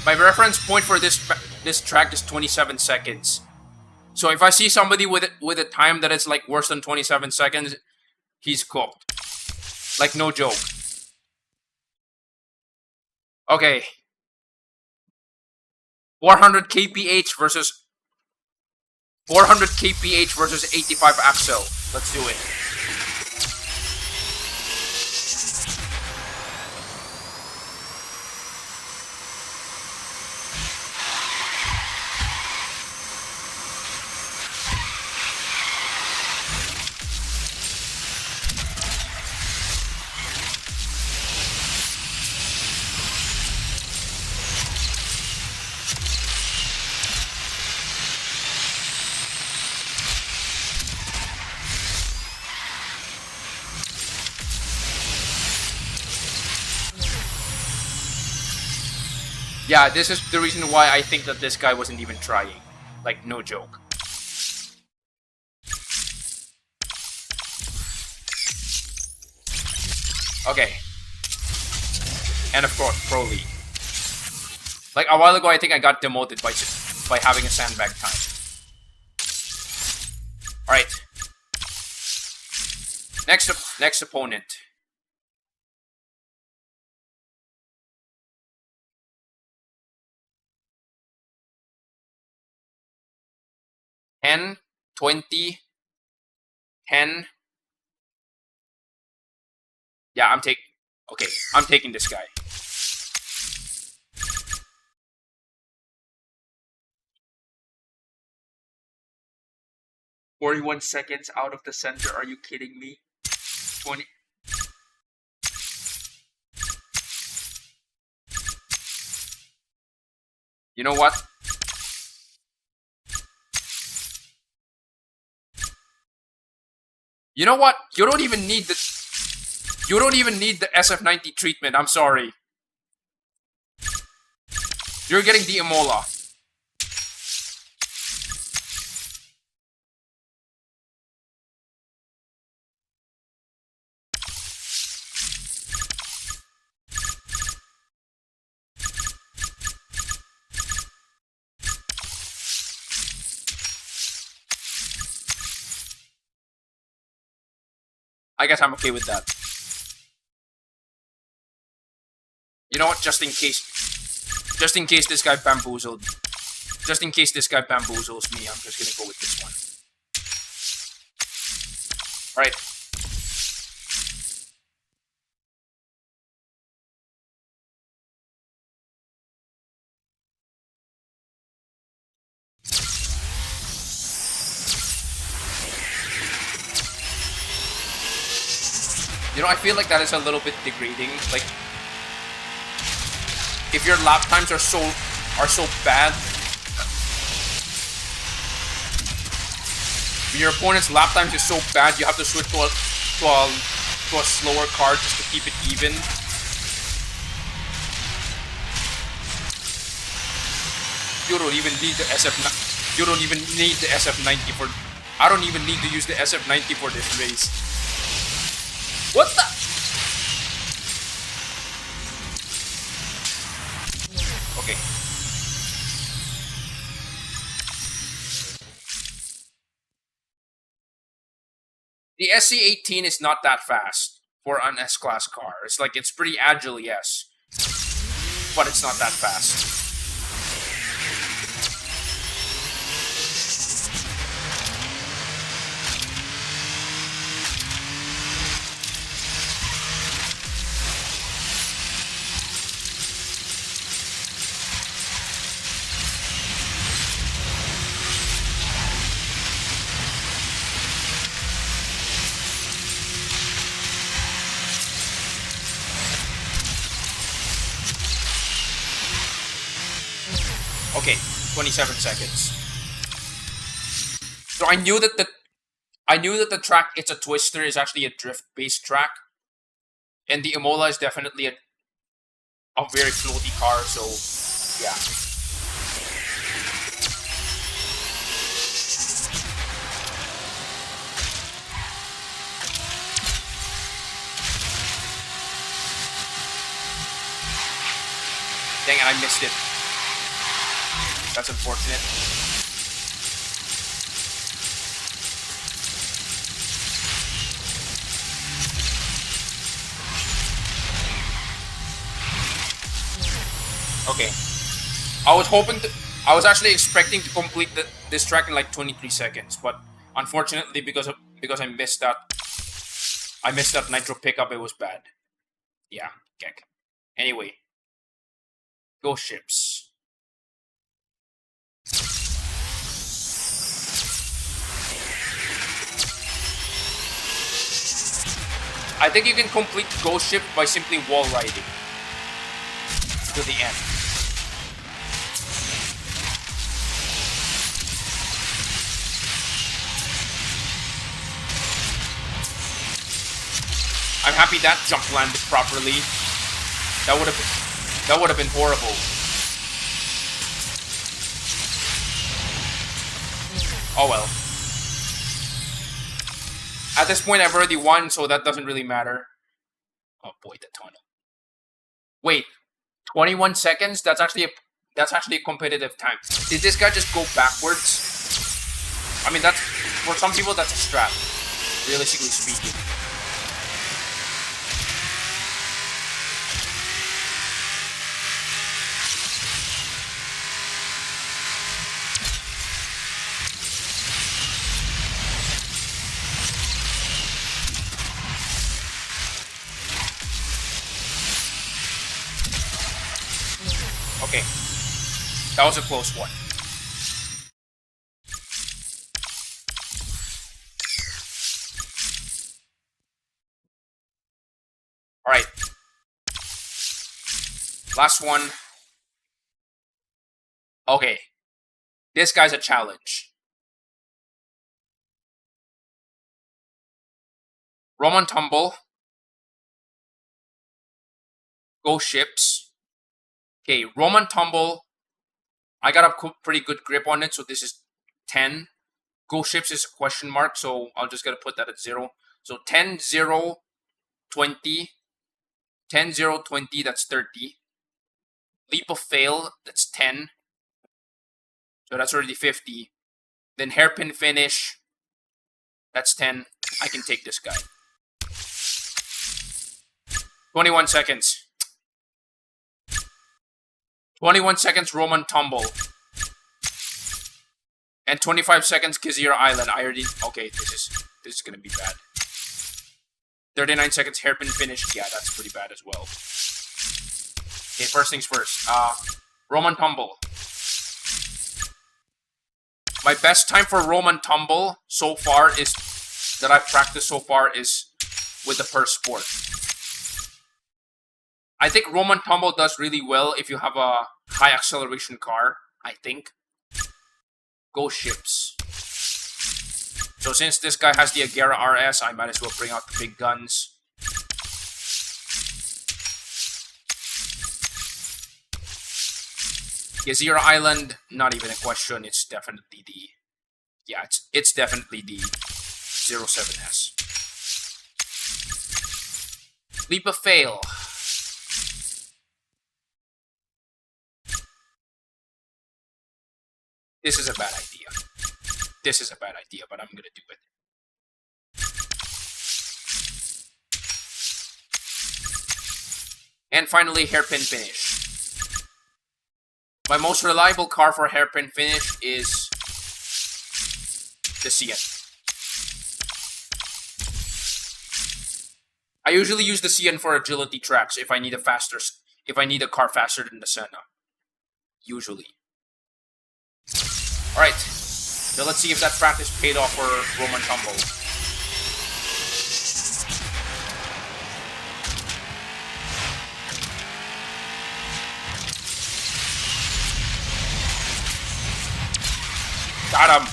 My reference point for this track is 27 seconds. So if I see somebody with a time that is like worse than 27 seconds, he's cooked. Like, no joke. Okay. 400 kph versus 85 axle. Let's do it. Yeah, this is the reason why I think that this guy wasn't even trying. Like, no joke. Okay. And of course, Pro League. Like, a while ago, I think I got demoted by having a sandbag time. Alright. Next opponent. Ten, 20, 10. Yeah, I'm taking this guy. "41 seconds out of the center. Are you kidding me? 20. You know what? You know what? You don't even need the SF90 treatment. I'm sorry. You're getting the Imola. I guess I'm okay with that. You know what? Just in case this guy bamboozled. Just in case this guy bamboozles me, I'm just gonna go with this one. Alright. You know, I feel like that is a little bit degrading. Like, if your lap times are so bad, when your opponent's lap times is so bad, you have to switch to a slower car just to keep it even. You don't even need the SF. You don't even need the SF90 for. I don't even need to use the SF90 for this race. What the? Okay. The SC18 is not that fast for an S-Class car. It's like, it's pretty agile, yes. But it's not that fast. Okay, 27 seconds. So I knew that the track, it's a twister, is actually a drift-based track, and the Imola is definitely a very floaty car. So yeah. Dang it, I missed it. That's unfortunate. Okay. I was actually expecting to complete this track in like 23 seconds, but unfortunately because I missed that nitro pickup, it was bad. Yeah, geck. Anyway. Go ships. I think you can complete Ghost Ship by simply wall riding to the end. I'm happy that jump landed properly. That would have been horrible. Oh well. At this point, I've already won, so that doesn't really matter. Oh boy, the tunnel. Wait, 21 seconds? That's actually a competitive time. Did this guy just go backwards? I mean, that's, for some people, that's a strat, realistically speaking. Okay, that was a close one. All right, last one. Okay, this guy's a challenge. Roman Tumble. Go ships. Okay, Roman Tumble, I got a pretty good grip on it, so this is 10. Go ships is a question mark, so I'll just gotta put that at 0. So 10, 0, 20. 10, 0, 20, that's 30. Leap of fail, that's 10. So that's already 50. Then hairpin finish, that's 10. I can take this guy. 21 seconds. 21 seconds Roman Tumble. And 25 seconds Kizira Island. I already... Okay, this is gonna be bad. 39 seconds Hairpin Finish. Yeah, that's pretty bad as well. Okay, first things first. Roman Tumble. My best time for Roman Tumble so far is... that I've practiced so far is with the Purse Sport. I think Roman Tumble does really well if you have a high acceleration car, I think. Go ships. So since this guy has the Agera RS, I might as well bring out the big guns. Gezira Island, not even a question, it's definitely the... Yeah, it's definitely the 07S. Leap of Fail. This is a bad idea. This is a bad idea, but I'm gonna do it. And finally, Hairpin Finish. My most reliable car for Hairpin Finish is the CN. I usually use the CN for agility tracks if I need a car faster than the Senna. Usually. Alright, so let's see if that practice paid off for Roman Tumble. Got him!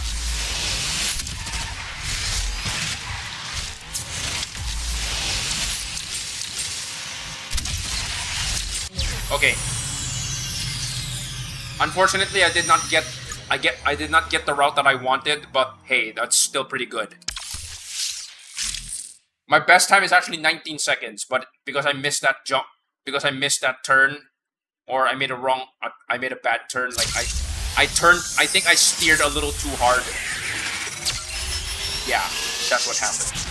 Okay. Unfortunately, I did not get the route that I wanted, but hey, that's still pretty good. My best time is actually 19 seconds, but because I missed that jump, because I missed that turn, or I made a bad turn, like I think I steered a little too hard. Yeah, that's what happened.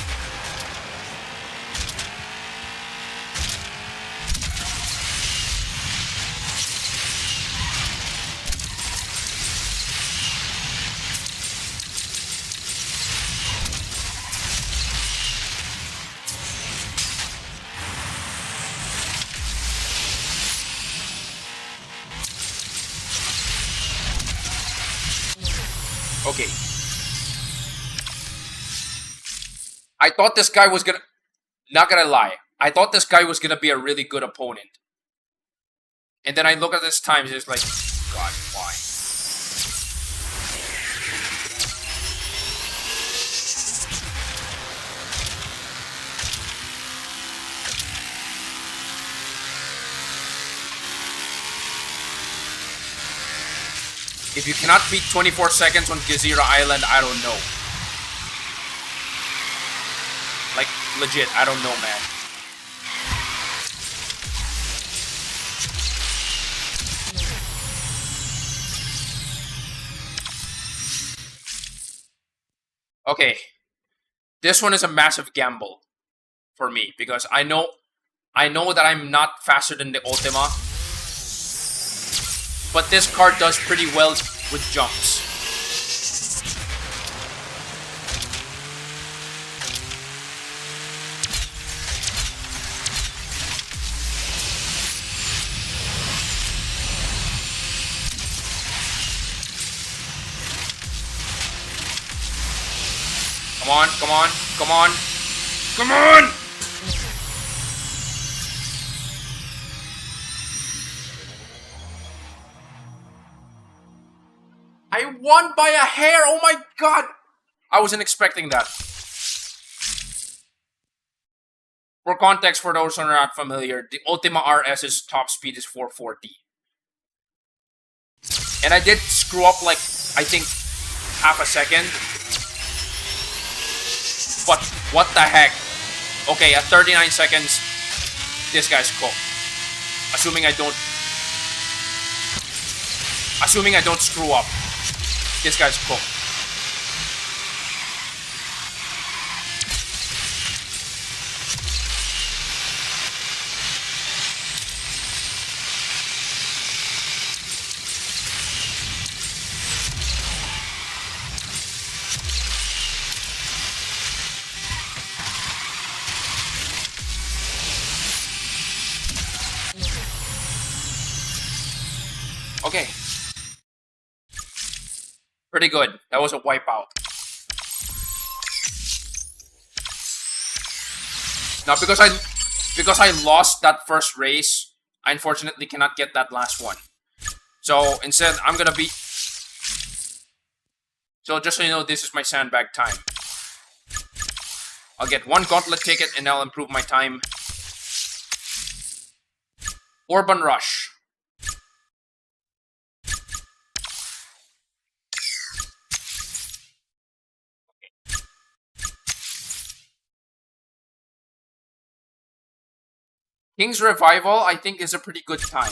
Okay. I thought this guy was gonna... Not gonna lie. I thought this guy was gonna be a really good opponent. And then I look at this time, it's like... God, why? If you cannot beat 24 seconds on Gezira Island, I don't know. Like, legit, I don't know, man. Okay. This one is a massive gamble for me because I know that I'm not faster than the Ultima. But this card does pretty well with jumps. Come on, come on, come on, come on! I won by a hair! Oh my god! I wasn't expecting that. For context, for those who are not familiar, the Ultima RS's top speed is 440. And I did screw up like, I think, half a second. But, what the heck? Okay, at 39 seconds, this guy's cooked. Assuming I don't screw up. This guy's cooked. Pretty good. That was a wipeout. Now, because I lost that first race, I unfortunately cannot get that last one. So instead, I'm gonna be. So just so you know, this is my sandbag time. I'll get one Gauntlet ticket and I'll improve my time. Urban Rush. King's Revival, I think, is a pretty good time.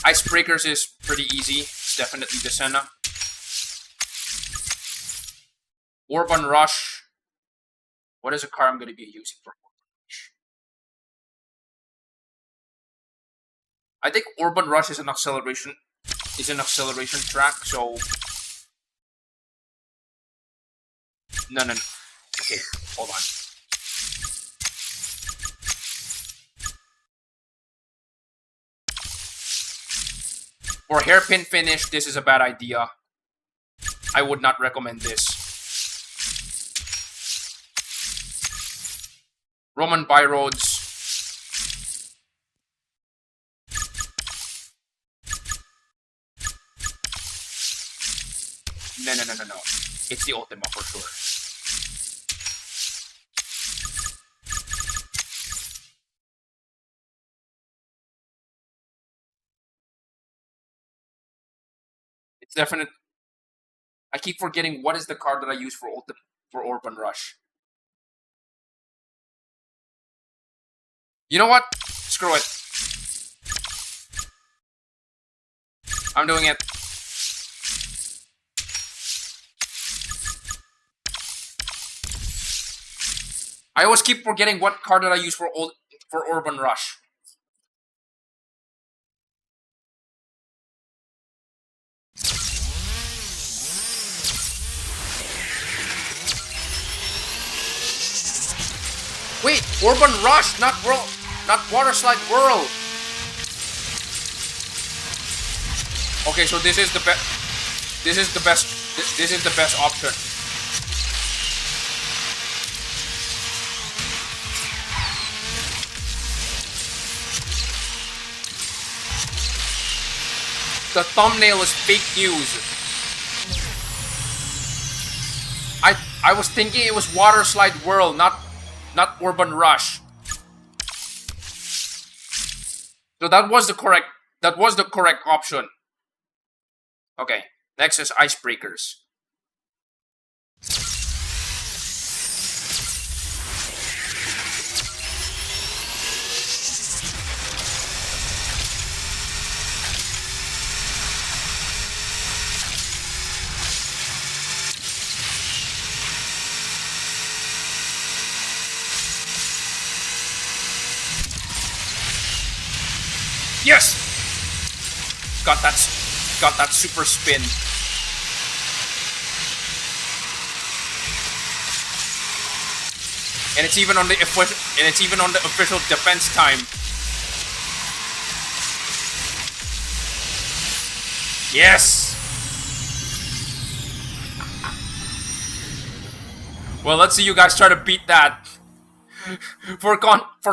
Icebreakers is pretty easy. It's definitely the Senna. Urban Rush. What is a car I'm going to be using for Urban Rush? I think Urban Rush is an acceleration track, so no. Okay, hold on. For hairpin finish, this is a bad idea. I would not recommend this. Roman byroads. No. It's the Ultima for sure. It's definite. I keep forgetting what is the card that I use for Urban Rush. You know what? Screw it. I'm doing it. I always keep forgetting what card that I use for Urban Rush. Wait, Urban Rush, not Water Slide Whirl. Okay, so this is the best. This is the best. This is the best option. The thumbnail is fake news. I was thinking it was Water Slide Whirl, not Urban Rush. So that was the correct option. Okay, next is Icebreakers. Yes! Got that super spin. And it's even on the official defense time. Yes! Well, let's see you guys try to beat that. For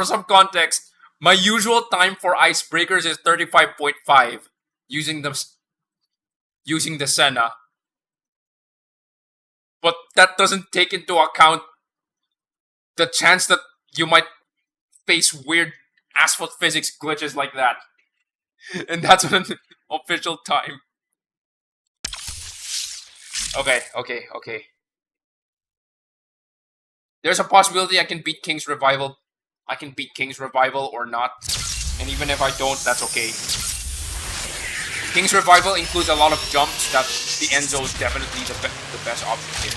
some context, my usual time for Icebreakers is 35.5 using the Senna. But that doesn't take into account the chance that you might face weird asphalt physics glitches like that. And that's on an official time. Okay. There's a possibility I can beat King's Revival. I can beat King's Revival or not. And even if I don't, that's okay. King's Revival includes a lot of jumps that the Enzo is definitely the best option here.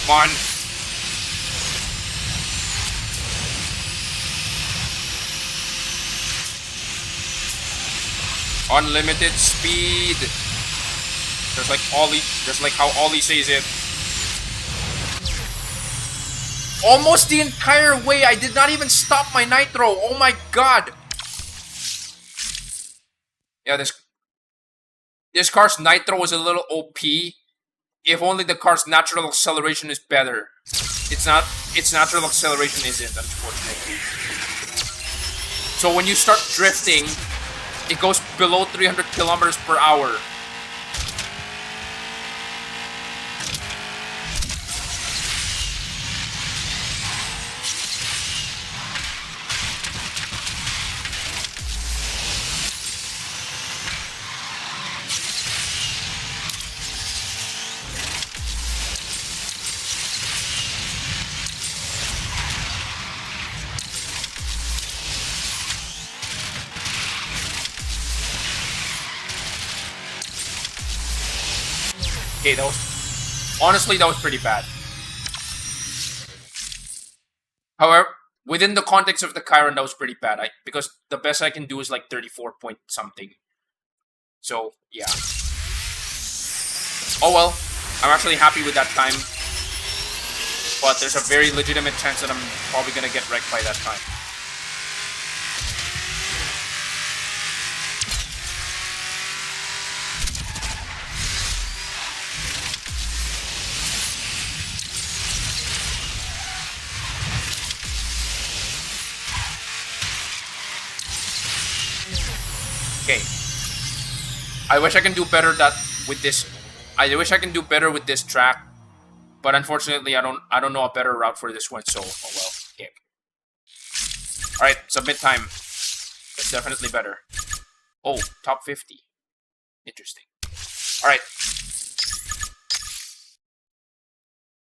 Come on. Unlimited speed. There's like Ollie. There's like how Ollie says it. Almost the entire way. I did not even stop my nitro. Oh my god. Yeah, this car's nitro is a little OP. If only the car's natural acceleration is better. It's not. Its natural acceleration isn't, unfortunately. So when you start drifting, it goes below 300 kilometers per hour. Okay, that was... Honestly, that was pretty bad. However, within the context of the Chiron, that was pretty bad. Because the best I can do is like 34 point something. So, yeah. Oh well. I'm actually happy with that time. But there's a very legitimate chance that I'm probably gonna get wrecked by that time. Okay. I wish I can do better with this. I wish I can do better with this track, but unfortunately I don't know a better route for this one, so oh well. Okay. Alright, submit time. That's definitely better. Oh, top 50. Interesting. Alright.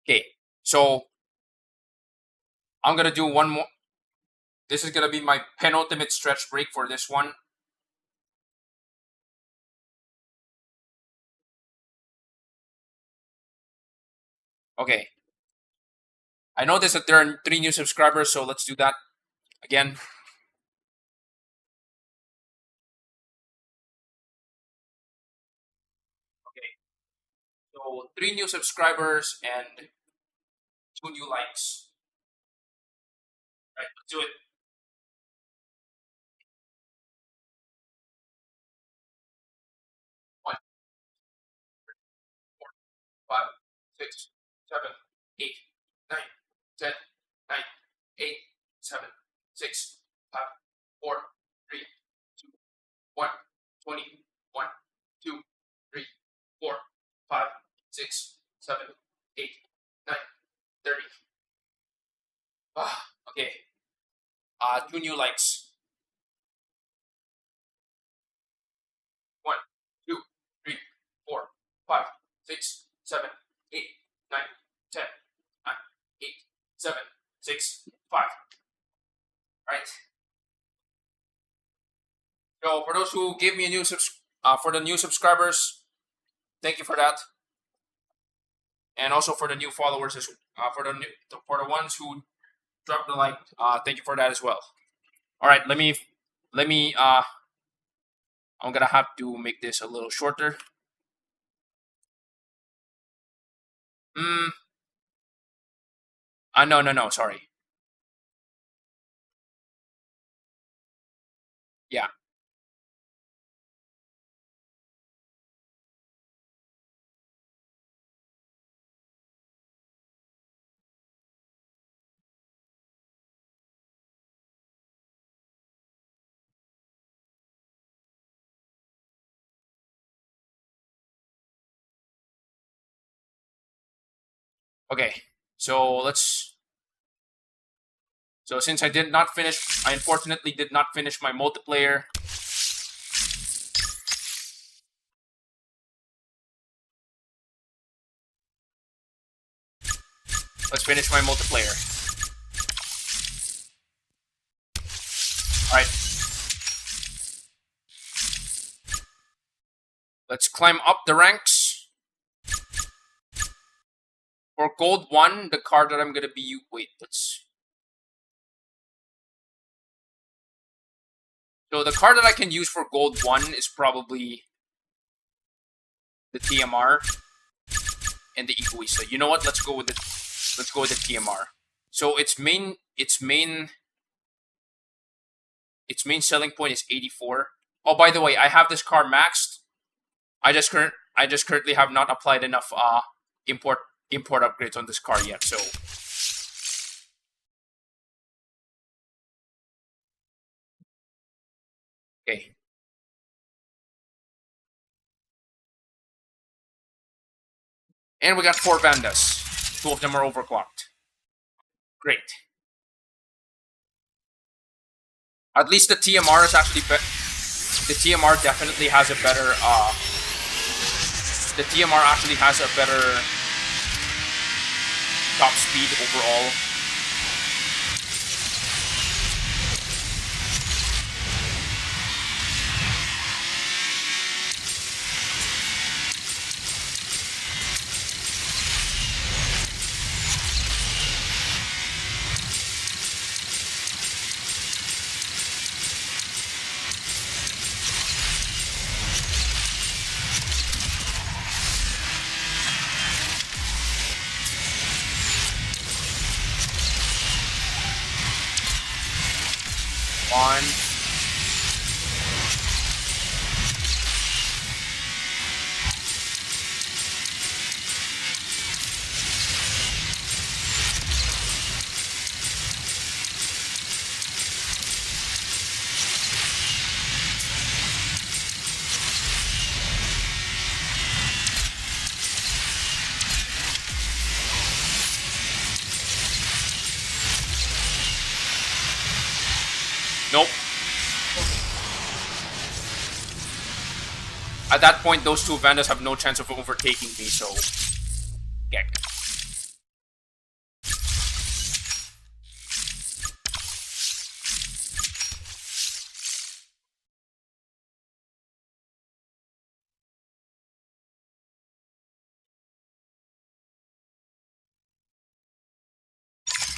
Okay, so I'm gonna do one more. This is gonna be my penultimate stretch break for this one. Okay. I noticed that there are 3 new subscribers, so let's do that again. Okay. So 3 new subscribers and 2 new likes. Alright, let's do it. 1, 4, 5, 6, 7, 8, 9, 10, 9, 8, 7, 6, 5, 4, 3, 2, 1, 20, 1, 2, 3, 4, 5, 6, 7, 8, 9, 30. Okay. 2 new likes. 1, 2, 3, 4, 5, 6, 7, 8, 9, 10, 9, 8, 7, 6, 5. Right. So for those who gave me a new for the new subscribers, thank you for that. And also for the new followers, for the ones who dropped the like, thank you for that as well. All right, let me. I'm gonna have to make this a little shorter. No, sorry. Yeah. Okay. So since I unfortunately did not finish my multiplayer. Let's finish my multiplayer. Alright. Let's climb up the ranks. For gold 1, the card that I'm gonna be... Wait, So the card that I can use for gold 1 is probably the TMR and the Egoista. You know what? Let's go with the TMR. So its main selling point is 84. Oh, by the way, I have this car maxed. I just currently have not applied enough import upgrades on this car yet. So okay. And we got 4 Vandas. 2 of them are overclocked. Great. At least the TMR is actually the TMR definitely has a better the TMR actually has a better top speed overall. One. Nope. At that point, those 2 Vandas have no chance of overtaking me, so... Yeah.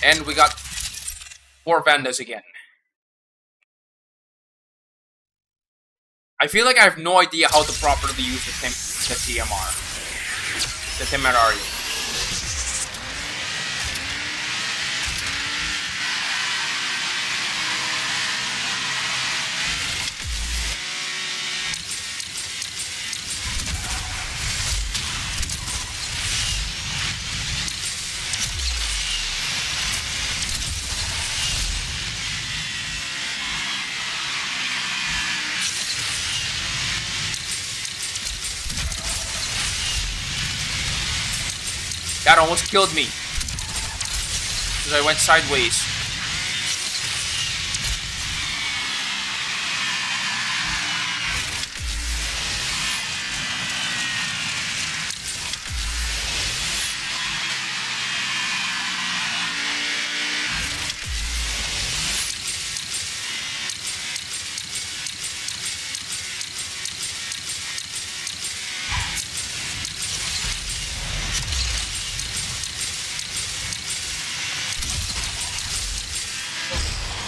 And we got 4 Vandas again. I feel like I have no idea how to properly use the TMR. The Temerario. That almost killed me. Because I went sideways.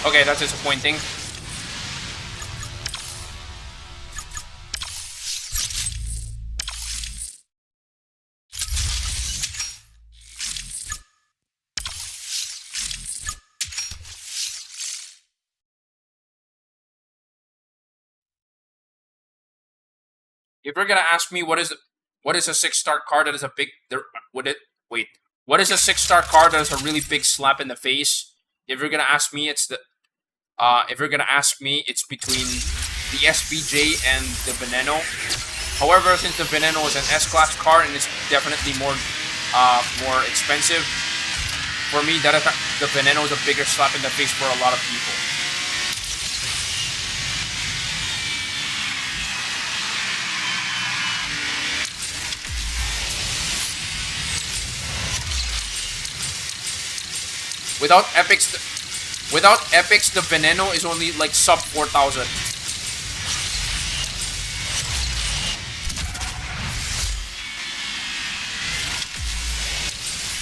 Okay, that's disappointing. If you're gonna ask me what is a 6-star card that is a big what is a 6-star card that is a really big slap in the face? If you're gonna ask me, it's between the SVJ and the Veneno. However, since the Veneno is an S-class card and it's definitely more expensive, for me, the Veneno is a bigger slap in the face for a lot of people. Without epics, the Veneno is only like sub 4,000.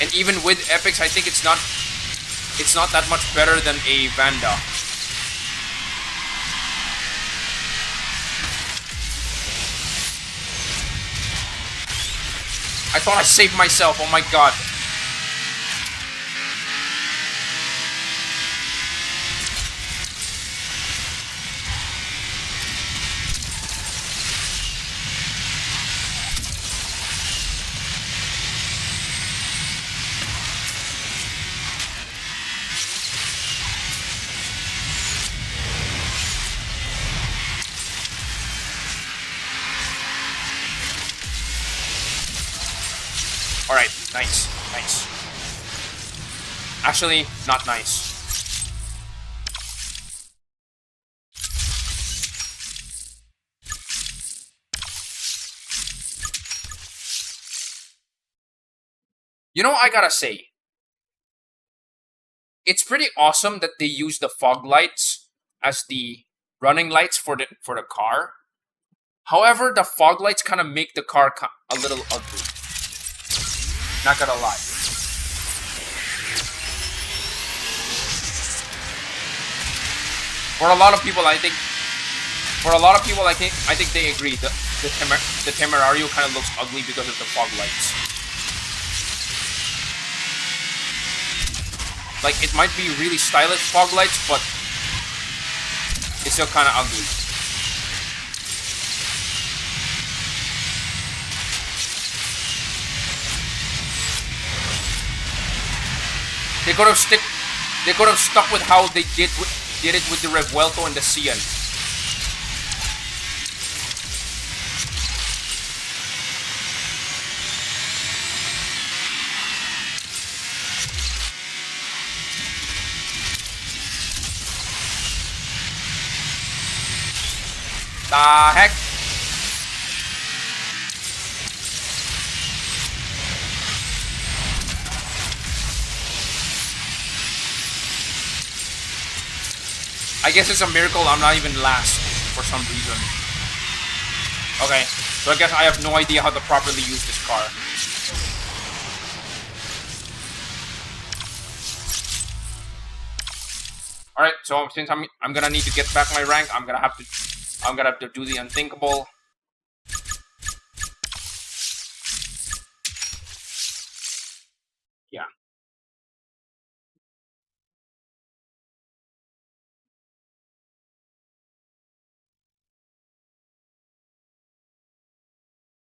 And even with epics, I think it's not that much better than a Vanda. I thought I saved myself. Oh my god. Alright, nice, nice. Actually, not nice. You know, I gotta say, it's pretty awesome that they use the fog lights as the running lights for the car. However, the fog lights kind of make the car a little ugly. Not gonna lie. For a lot of people, I think they agree. The Temerario kind of looks ugly because of the fog lights. Like, it might be really stylish fog lights, but it's still kind of ugly. They could have stuck with how they did it with the Revuelto and the Cian. The heck? I guess it's a miracle I'm not even last for some reason. Okay, so I guess I have no idea how to properly use this car. Alright, so since I'm gonna need to get back my rank, I'm gonna have to do the unthinkable. Yeah.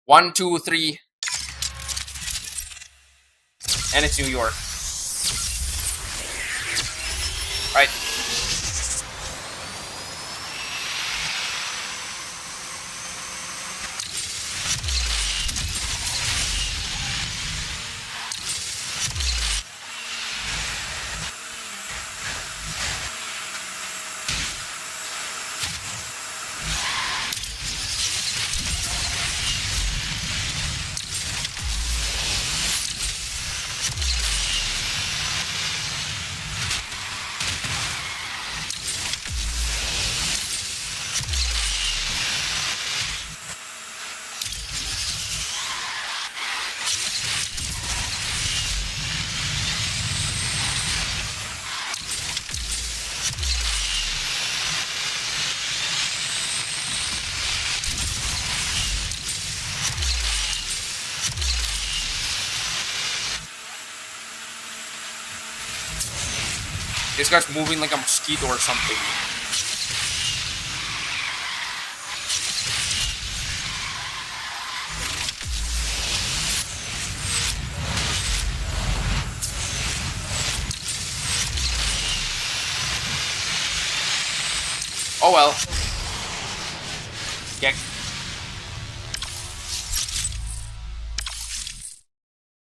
One, two, three. And it's New York. Right. This guy's moving like a mosquito or something. Oh well. Yeah.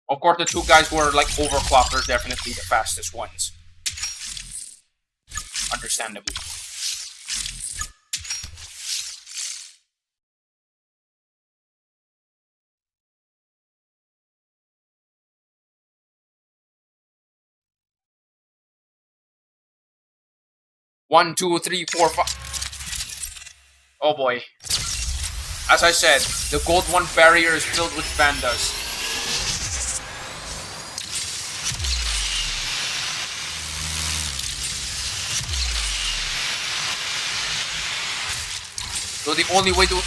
Of course, the two guys who are like overclocked are definitely the fastest ones. Understandably. One, two, three, four, five. Oh boy. As I said, the Gold 1 barrier is filled with pandas. So the only way to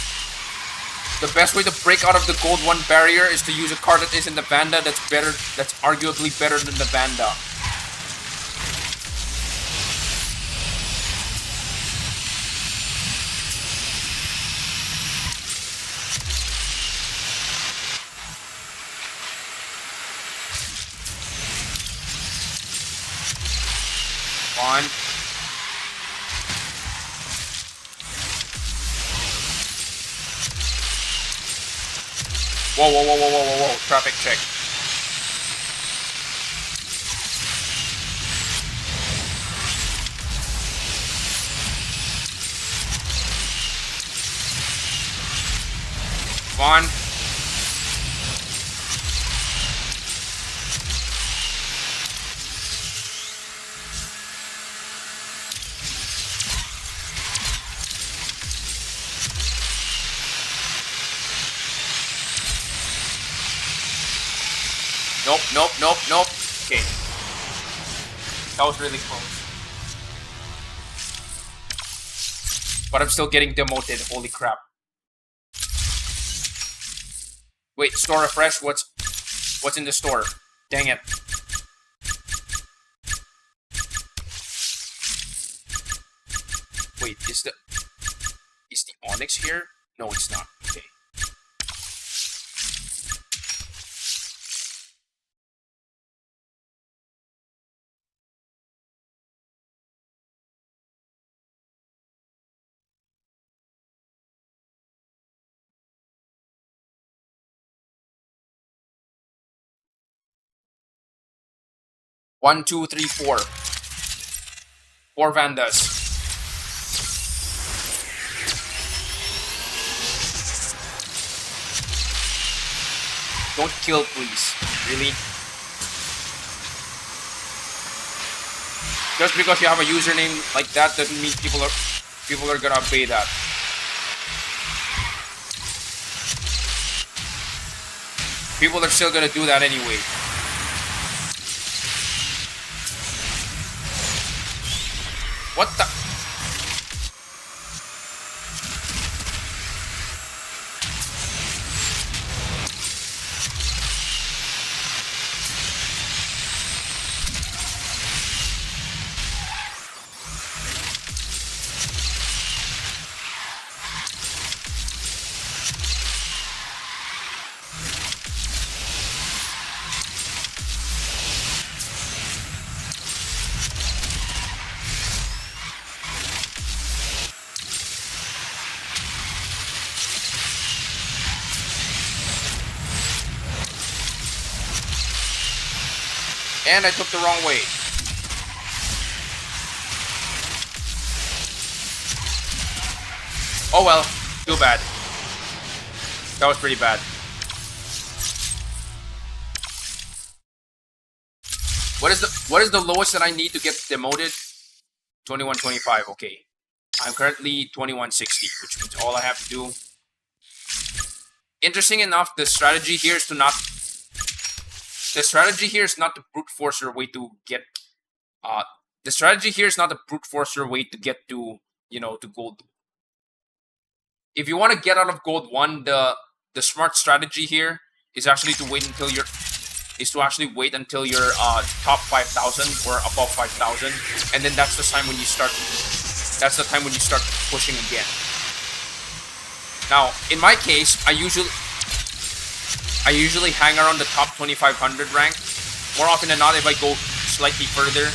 The best way to break out of the gold 1 barrier is to use a card that isn't the Vanda. That's better. That's arguably better than the Vanda. On. Whoa, whoa, whoa, whoa, whoa, whoa, whoa. Traffic check. Come on. Nope, nope, nope, nope. Okay. That was really close. But I'm still getting demoted. Holy crap. Wait, store refresh. What's in the store? Dang it. Wait, is the Onyx here? No, it's not. Okay. One, two, three, four. 4 Vandas. Don't kill, please. Really? Just because you have a username like that doesn't mean people are gonna obey that. People are still gonna do that anyway. What the? And I took the wrong way. Oh well, too bad. That was pretty bad. What is the lowest that I need to get demoted? 2125, okay. I'm currently 2160, which means all I have to do. Interesting enough, the strategy here is to not to brute force your way to get the strategy here is not to brute force your way to get to, you know, to gold. If you want to get out of gold 1, the smart strategy here is actually to wait until you're top 5,000 or above 5,000, and then that's the time when you start pushing again. Now, in my case, I usually hang around the top 2500 rank. More often than not, if I go slightly further,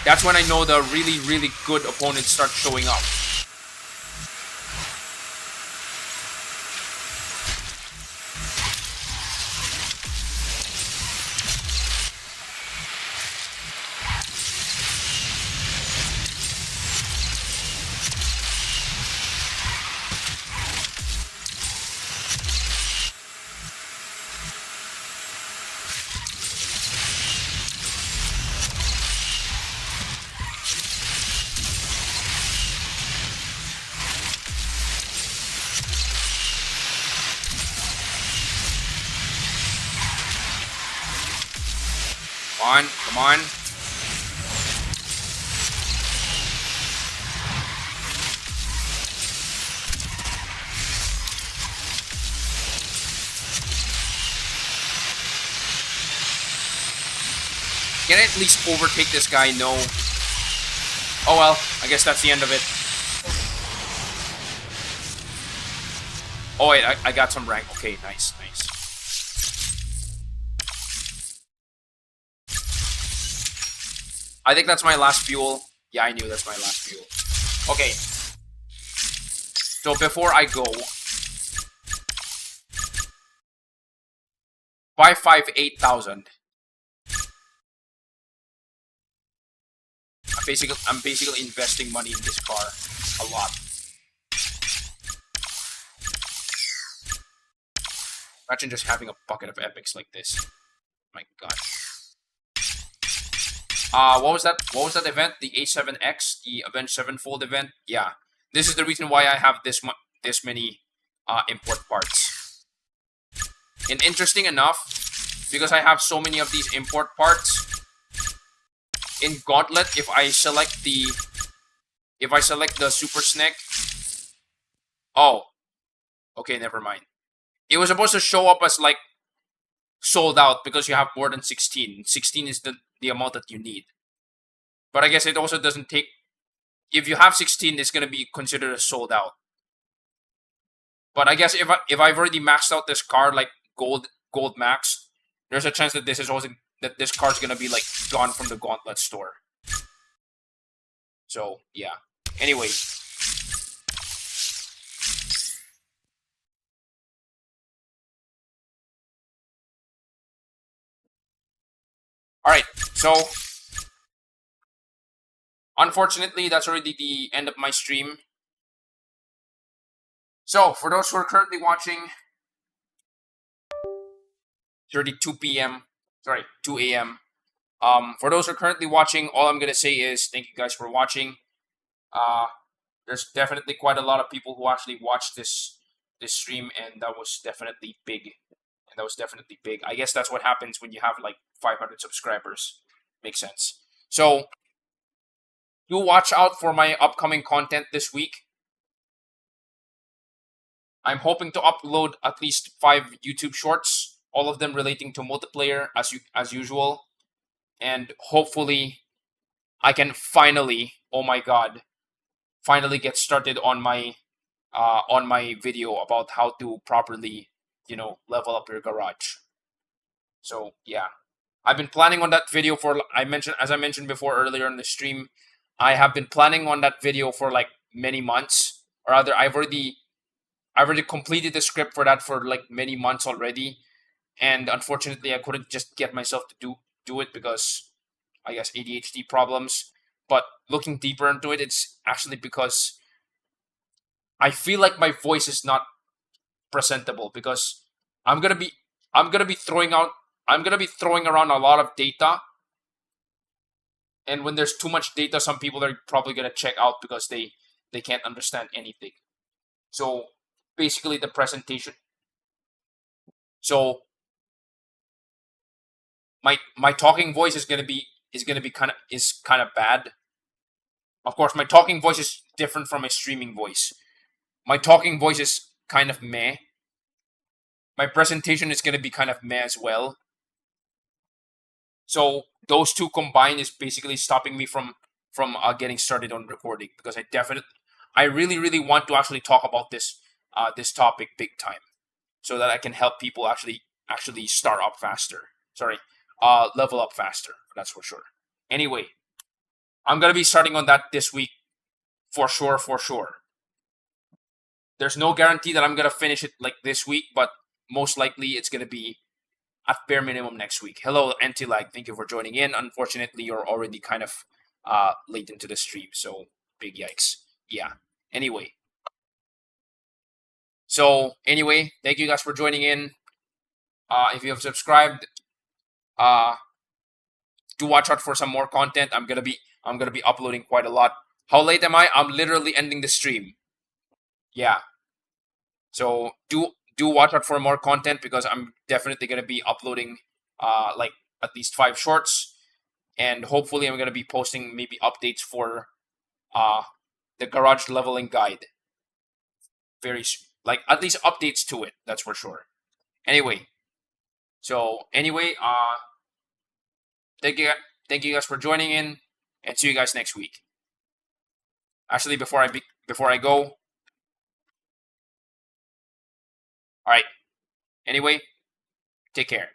that's when I know the really, really good opponents start showing up. Come on. Can I at least overtake this guy? No. Oh well, I guess that's the end of it. Oh wait, I got some rank. Okay, nice, nice. I think that's my last fuel. Yeah, I knew that's my last fuel. Okay. So before I go, 558,000. I'm basically investing money in this car a lot. Imagine just having a bucket of epics like this. My God. What was that? What was that event? The A7X, the Avenged Sevenfold event. Yeah, this is the reason why I have this many import parts. And interesting enough, because I have so many of these import parts, in Gauntlet, if I select the Super Snake, oh, okay, never mind. It was supposed to show up as like sold out because you have more than 16. 16 is the amount that you need. But I guess it also doesn't take. If you have 16, it's gonna be considered as sold out. But I guess if I've already maxed out this car like gold max, there's a chance that this car's gonna be like gone from the Gauntlet store. So yeah. Anyway. Alright, so unfortunately that's already the end of my stream. So for those who are currently watching, 32 p.m. Sorry, 2 a.m. For those who are currently watching, all I'm gonna say is thank you guys for watching. There's definitely quite a lot of people who actually watched this stream, and that was definitely big. I guess that's what happens when you have like 500 subscribers. Makes sense. So do watch out for my upcoming content this week. I'm hoping to upload at least 5 YouTube shorts, all of them relating to multiplayer as usual, and hopefully I can finally, oh my God, finally get started on my video about how to properly, level up your garage. So yeah, I've been planning on that video for as I mentioned before earlier in the stream. I have been planning on that video for like many months, or rather, I've already completed the script for that for like many months already, and unfortunately, I couldn't just get myself to do it because I guess ADHD problems. But looking deeper into it, it's actually because I feel like my voice is not presentable because I'm gonna be throwing around a lot of data, and when there's too much data, some people are probably gonna check out because they can't understand anything. So basically, the presentation. So my talking voice is gonna be kind of bad. Of course, my talking voice is different from my streaming voice. My talking voice is kind of meh. My presentation is going to be kind of meh as well. So those two combined is basically stopping me from getting started on recording because I really want to actually talk about this topic big time, so that I can help people actually start up faster. Sorry, level up faster. That's for sure. Anyway, I'm gonna be starting on that this week, for sure. There's no guarantee that I'm gonna finish it like this week, but most likely it's gonna be at bare minimum next week. Hello, Anti-Lag. Thank you for joining in. Unfortunately, you're already kind of late into the stream, so big yikes. Yeah. Anyway. Thank you guys for joining in. If you have subscribed, do watch out for some more content. I'm gonna be uploading quite a lot. How late am I? I'm literally ending the stream. Yeah. So do watch out for more content because I'm definitely gonna be uploading like at least 5 shorts, and hopefully I'm gonna be posting maybe updates for the garage leveling guide. Like at least updates to it. That's for sure. Anyway. Thank Thank you guys for joining in, and see you guys next week. Actually, before I go, all right. Anyway, take care.